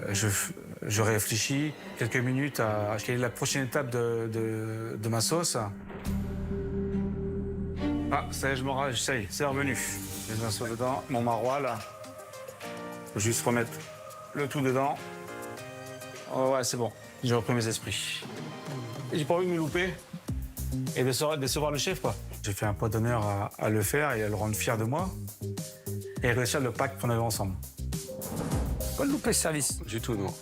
je réfléchis quelques minutes à quelle est la prochaine étape de ma sauce. Ah, ça y est, je me rage, ça y est, c'est revenu. Je mets ma sauce dedans, mon maroilles, là. Faut juste remettre le tout dedans. Oh ouais, c'est bon, j'ai repris mes esprits. J'ai pas envie de me louper et de décevoir le chef, quoi. J'ai fait un point d'honneur à le faire et à le rendre fier de moi et réussir le pacte qu'on avait ensemble. Pas de louper ce service. Du tout, non.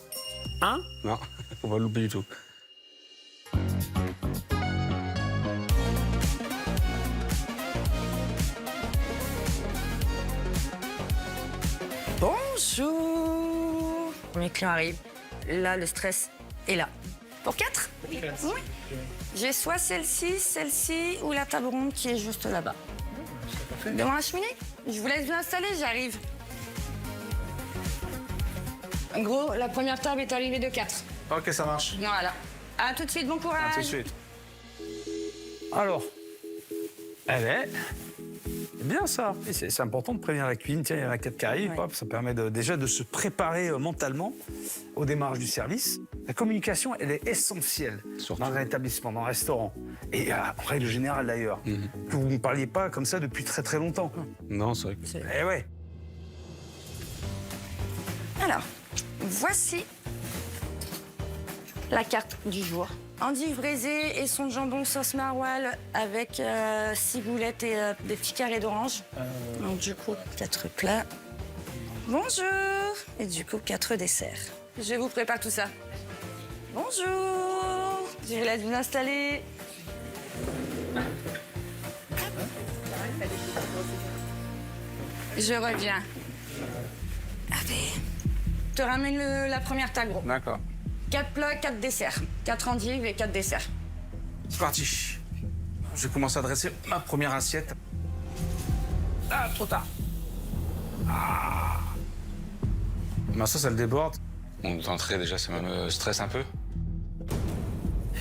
Hein? Non, faut pas le louper du tout. Bonjour. Mes clients arrivent. Là, le stress est là. Pour 4? Oui. J'ai soit celle-ci ou la table ronde qui est juste là-bas. Devant la cheminée? Je vous laisse vous installer, j'arrive. En gros, la première table est arrivée de 4. Ok, ça marche. Voilà. À tout de suite, bon courage. À tout de suite. Alors, elle est bien, ça. Et c'est important de prévenir la cuisine. Tiens, il y en a 4 qui arrivent. Hop, ça permet déjà de se préparer mentalement au démarrage du service. La communication, elle est essentielle dans un établissement, dans un restaurant. Et en règle générale, d'ailleurs. Que vous ne parliez pas comme ça depuis très, très longtemps. Non, c'est vrai que... Eh ouais. Alors, voici la carte du jour. Endives braisées et son jambon sauce maroilles avec ciboulette et des petits carrés d'orange. Donc du coup, 4 plats. Bonjour. Et du coup, 4 desserts. Je vous prépare tout ça. Bonjour. Je vous laisse vous installer. Je reviens. Allez. Je te ramène la première table, gros. D'accord. 4 plats, 4 desserts. 4 endives et 4 desserts. C'est parti. Je commence à dresser ma première assiette. Ah, trop tard. Ma sauce, elle déborde. Mon entrée, déjà, ça me stresse un peu.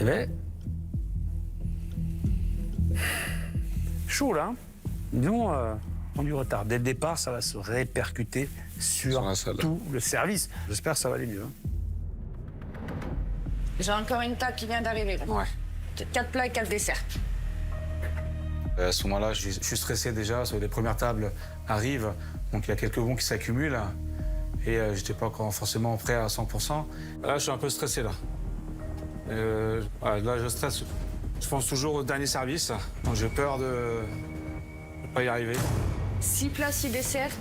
Eh ben... chaud, là. Disons, on a du retard. Dès le départ, ça va se répercuter sur la salle. tout le service. J'espère que ça va aller mieux. J'ai encore une table qui vient d'arriver. là. Ouais. 4 plats et 4 desserts. À ce moment-là, je suis stressé déjà, les premières tables arrivent, donc il y a quelques bons qui s'accumulent, et j'étais pas encore forcément prêt à 100%. Là, je suis un peu stressé, là. Là, je stresse. Je pense toujours au dernier service, donc j'ai peur de ne pas y arriver. 6 plats, 6 desserts.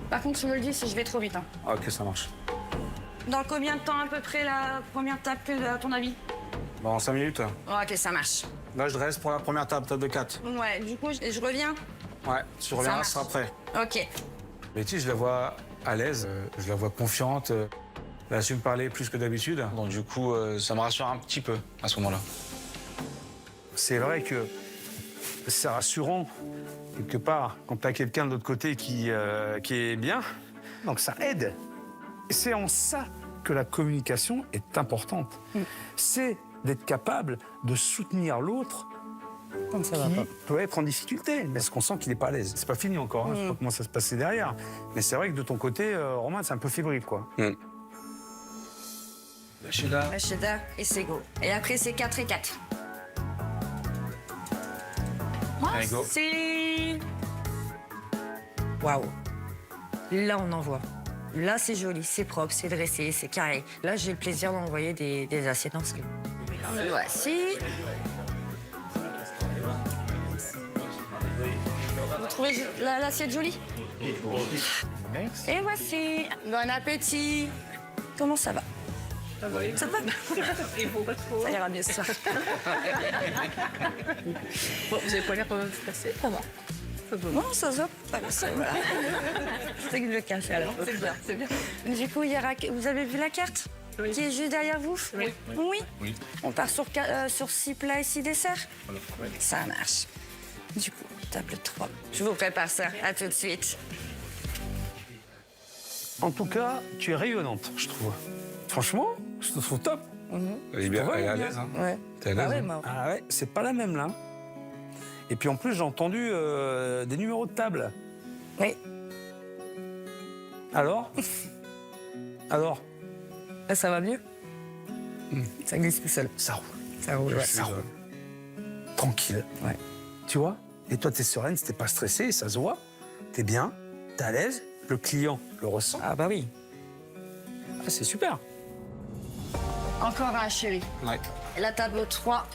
Par contre, tu me le dis si je vais trop vite. Hein. Ah, ok, ça marche. Dans combien de temps à peu près la première table, à ton avis? Bon, en 5 minutes. Ok, ça marche. Là, je reste pour la première table de 4. Ouais, du coup, je reviens. Ouais, tu reviens, ça sera prêt. Ok. Betty, je la vois à l'aise, je la vois confiante. Elle a su me parler plus que d'habitude. Donc du coup, ça me rassure un petit peu à ce moment-là. C'est vrai que c'est rassurant, quelque part, quand tu as quelqu'un de l'autre côté qui est bien. Donc ça aide. Et c'est en ça que la communication est importante. C'est d'être capable de soutenir l'autre Comme ça qui peut être en difficulté, parce qu'on sent qu'il n'est pas à l'aise. C'est pas fini encore, hein, je sais pas comment ça se passait derrière. Mais c'est vrai que de ton côté, Romain, c'est un peu fébrile, quoi. La cheddar et c'est go. Et après, c'est 4 et 4. Allez, go. C'est... Waouh. Là, on en voit. Là, c'est joli, c'est propre, c'est dressé, c'est carré. Là, j'ai le plaisir d'envoyer des assiettes en salle. Voici. Vous trouvez l'assiette jolie? Et voici. Bon appétit. Comment ça va? Ça va? Ça ira mieux ce soir. Bon, vous avez pas l'air stressé. Ça va. Non, ça va. Voilà. C'est que je le cache alors. C'est bien, c'est bien. Du coup, vous avez vu la carte qui est juste derrière vous? Oui. On part sur 6 plats et 6 desserts? Ça marche. Du coup, table 3. Je vous prépare ça. À tout de suite. En tout cas, tu es rayonnante, je trouve. Franchement, je te trouve top. Elle est bien, elle est à l'aise. Hein. Ouais. T'es à l'aise, ouais, hein. moi. Ah ouais, c'est pas la même là. Et puis en plus, j'ai entendu des numéros de table. Oui. Alors? Alors? Là, ça va mieux? Ça glisse tout seul. Ça roule. Ça roule, ouais. Ça roule. Tranquille. Ouais. Tu vois? Et toi, t'es sereine, t'es pas stressée, ça se voit. T'es bien, t'es à l'aise. Le client le ressent. Ah bah oui. Ah, c'est super. Encore un, chéri. Ouais. La table 3.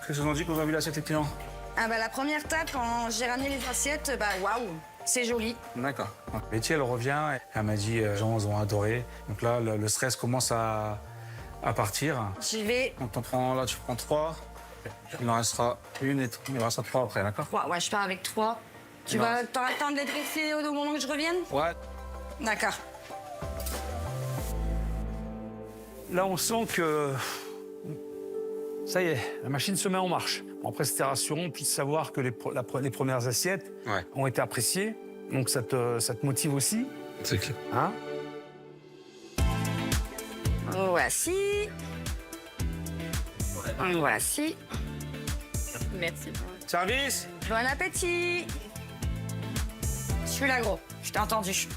Qu'est-ce qu'on dit qu'on a vu l'assiette des clients? Ah bah la première table, quand j'ai ramené les assiettes, bah waouh, c'est joli. D'accord. Betty, elle revient, elle m'a dit, les gens ont adoré. Donc là, le stress commence à partir. J'y vais. Donc là, tu prends 3. Il en restera une et il en restera 3 après, d'accord? 3, ouais, je pars avec 3. Tu vas t'auras le temps de les dresser au moment que je revienne? Ouais. D'accord. Là, on sent que ça y est, la machine se met en marche. Bon, après, c'était rassurant puis de savoir que les premières assiettes ont été appréciées. Donc, ça te motive aussi. C'est clair. Hein? Voici. Voici. Merci. Service? Bon appétit. Je suis là, gros. Je t'ai entendu.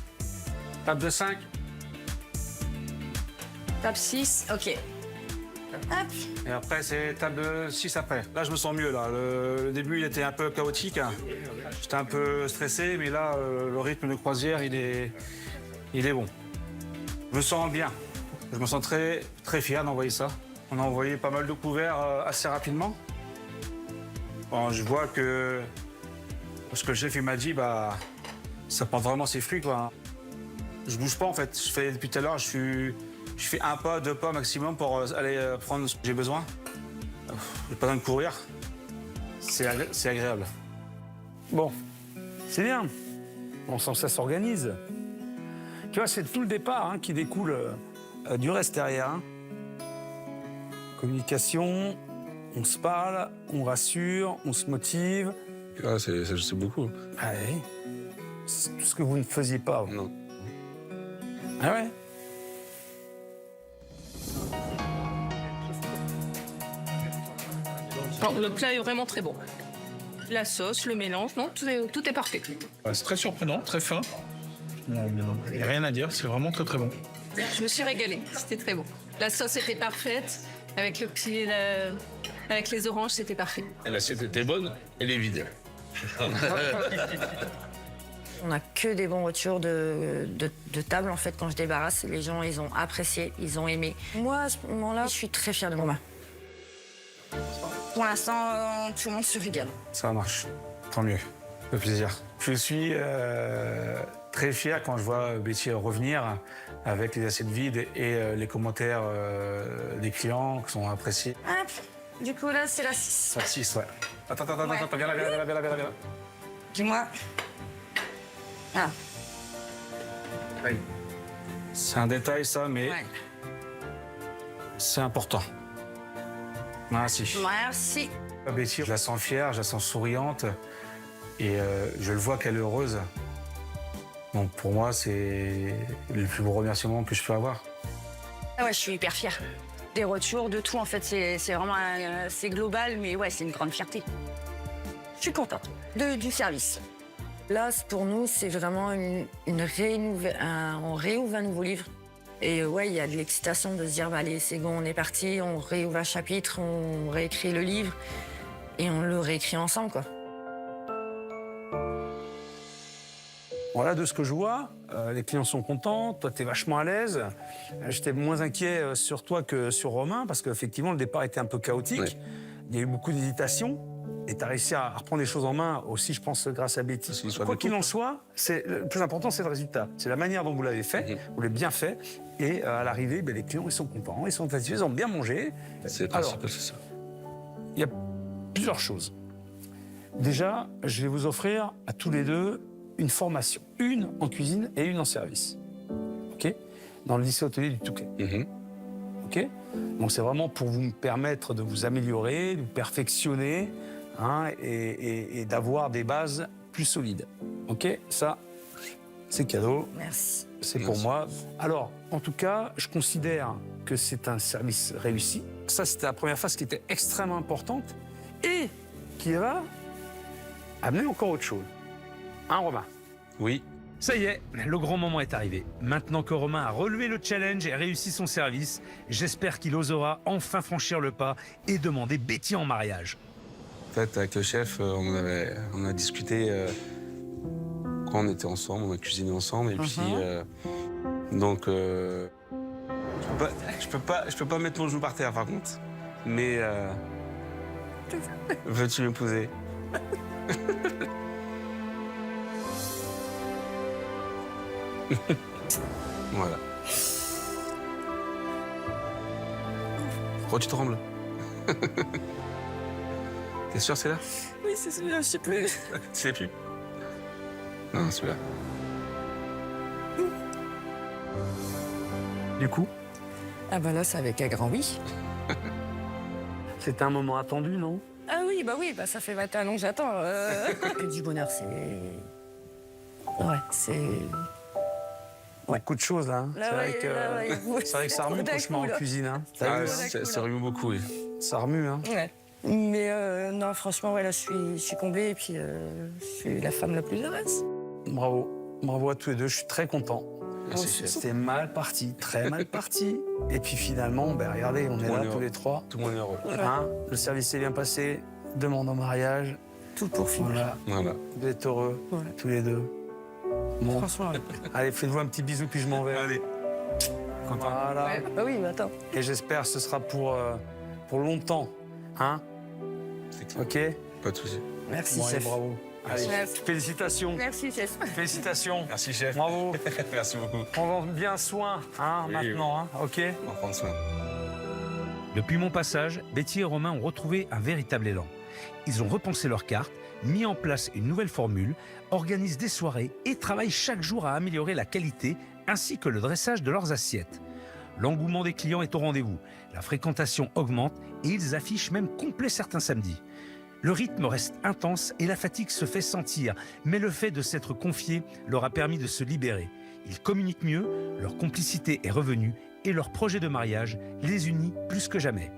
Table de 5. Table 6, ok. Hop. Et après, c'est table de 6 après. Là, je me sens mieux, là. Le début, il était un peu chaotique. Hein. J'étais un peu stressé, mais là, le rythme de croisière, il est bon. Je me sens bien. Je me sens très, très fier d'envoyer ça. On a envoyé pas mal de couverts assez rapidement. Bon, je vois que ce que le chef il m'a dit, bah, ça porte vraiment ses fruits, quoi. Je bouge pas, en fait. Je fais depuis tout à l'heure, je fais 1 pas, 2 pas maximum pour aller prendre ce que j'ai besoin. J'ai pas besoin de courir. C'est agréable. Bon, c'est bien. On sent que ça s'organise. Tu vois, c'est tout le départ qui découle du reste derrière. Hein. Communication, on se parle, on rassure, on se motive. Ah, c'est beaucoup. Ah oui. C'est tout ce que vous ne faisiez pas. Non. Ah ouais? Non, le plat est vraiment très bon. La sauce, le mélange, non, tout est parfait. C'est très surprenant, très fin. Il n'y a rien à dire, c'est vraiment très très bon. Je me suis régalée, c'était très bon. La sauce était parfaite. Avec avec les oranges, c'était parfait. L'assiette était bonne, elle est vide. On n'a que des bons retours de table, en fait, quand je débarrasse. Les gens, ils ont apprécié, ils ont aimé. Moi, à ce moment-là, je suis très fière de moi. Pour l'instant, tout le monde se régale. Ça marche. Tant mieux. Le plaisir. Je suis très fier quand je vois Betty revenir avec les assiettes vides et les commentaires des clients qui sont appréciés. Hop. Du coup, là, c'est la 6. Ça, 6, ouais. Attends, Ouais. viens là. Dis-moi. Ah, C'est un détail, ça, mais ouais. c'est important. Merci. Merci. Betty, je la sens fière, je la sens souriante et je le vois qu'elle est heureuse. Donc pour moi, c'est le plus beau remerciement que je peux avoir. Ah ouais, je suis hyper fière. Des retours, de tout, en fait, c'est vraiment c'est global, mais ouais, c'est une grande fierté. Je suis contente du service. Là, pour nous, c'est vraiment on réouvre un nouveau livre. Et ouais, il y a de l'excitation de se dire, bah, allez, c'est bon, on est parti, on réouvre un chapitre, on réécrit le livre et on le réécrit ensemble, quoi. Voilà, de ce que je vois, les clients sont contents, toi t'es vachement à l'aise. J'étais moins inquiet sur toi que sur Romain, parce qu'effectivement le départ était un peu chaotique. Ouais. Il y a eu beaucoup d'hésitation, et tu as réussi à reprendre les choses en main aussi, je pense, grâce à Betty. Quoi qu'il en soit, le plus important, c'est le résultat. C'est la manière dont vous l'avez fait, vous l'avez bien fait, et à l'arrivée, les clients, ils sont contents, ils sont satisfaits, ils ont bien mangé. C'est le Alors, principal, c'est ça. il y a plusieurs choses. Déjà, je vais vous offrir à tous les deux une formation. Une en cuisine et une en service. OK ? Dans le lycée hôtelier du Touquet. OK ? Donc c'est vraiment pour vous permettre de vous améliorer, de vous perfectionner, hein, et d'avoir des bases plus solides. OK ? Ça, c'est cadeau. Merci. C'est pour moi. Alors, en tout cas, je considère que c'est un service réussi. Ça, c'était la première phase qui était extrêmement importante et qui va amener encore autre chose. Hein, Romain ? Oui. Ça y est, le grand moment est arrivé. Maintenant que Romain a relevé le challenge et réussi son service, j'espère qu'il osera enfin franchir le pas et demander Betty en mariage. En fait, avec le chef, on a discuté quand on était ensemble, on a cuisiné ensemble, et puis donc je peux pas mettre mon genou par terre par contre, mais veux-tu m'épouser? Voilà. Pourquoi tu trembles? T'es sûr c'est là? Oui, c'est celui-là, je sais plus. Tu sais plus? Non, celui-là. Du coup, Ah bah là, c'est avec un grand oui. c'était un moment attendu, non? Ah oui, ça fait 21 ans que j'attends. Que du bonheur, c'est... Ouais, c'est... Beaucoup de choses, là. Hein. Là, C'est vrai que ça remue quand je mets en cuisine. Hein. Ah, ça remue beaucoup, oui. Ça remue, hein. Ouais. Mais non, franchement, ouais, là, je suis comblée et puis je suis la femme la plus heureuse. Bravo. Bravo à tous les deux, je suis très content. C'était mal parti, très mal parti. Et puis finalement, ben, regardez, on est là tous les trois. Tout le monde est heureux. Hein, le service est bien passé, demande en mariage. Tout pour finir. Voilà. Vous êtes heureux, tous les deux. Bon. Franchement, ouais. Allez, faites-vous un petit bisou, puis je m'en vais. Allez. Voilà. Ouais, bah oui, mais attends. Et j'espère que ce sera pour longtemps. Hein? OK? Pas de soucis. Merci, Bon, allez, chef. bravo. Allez, Merci. félicitations. Merci, chef. Félicitations. Merci, chef. Bravo. Merci beaucoup. Prends bien soin, hein, Oui, maintenant, hein, OK? On va prendre soin. Depuis mon passage, Betty et Romain ont retrouvé un véritable élan. Ils ont repensé leurs cartes, mis en place une nouvelle formule, organisent des soirées et travaillent chaque jour à améliorer la qualité ainsi que le dressage de leurs assiettes. L'engouement des clients est au rendez-vous, la fréquentation augmente et ils affichent même complet certains samedis. Le rythme reste intense et la fatigue se fait sentir, mais le fait de s'être confiés leur a permis de se libérer. Ils communiquent mieux, leur complicité est revenue et leur projet de mariage les unit plus que jamais.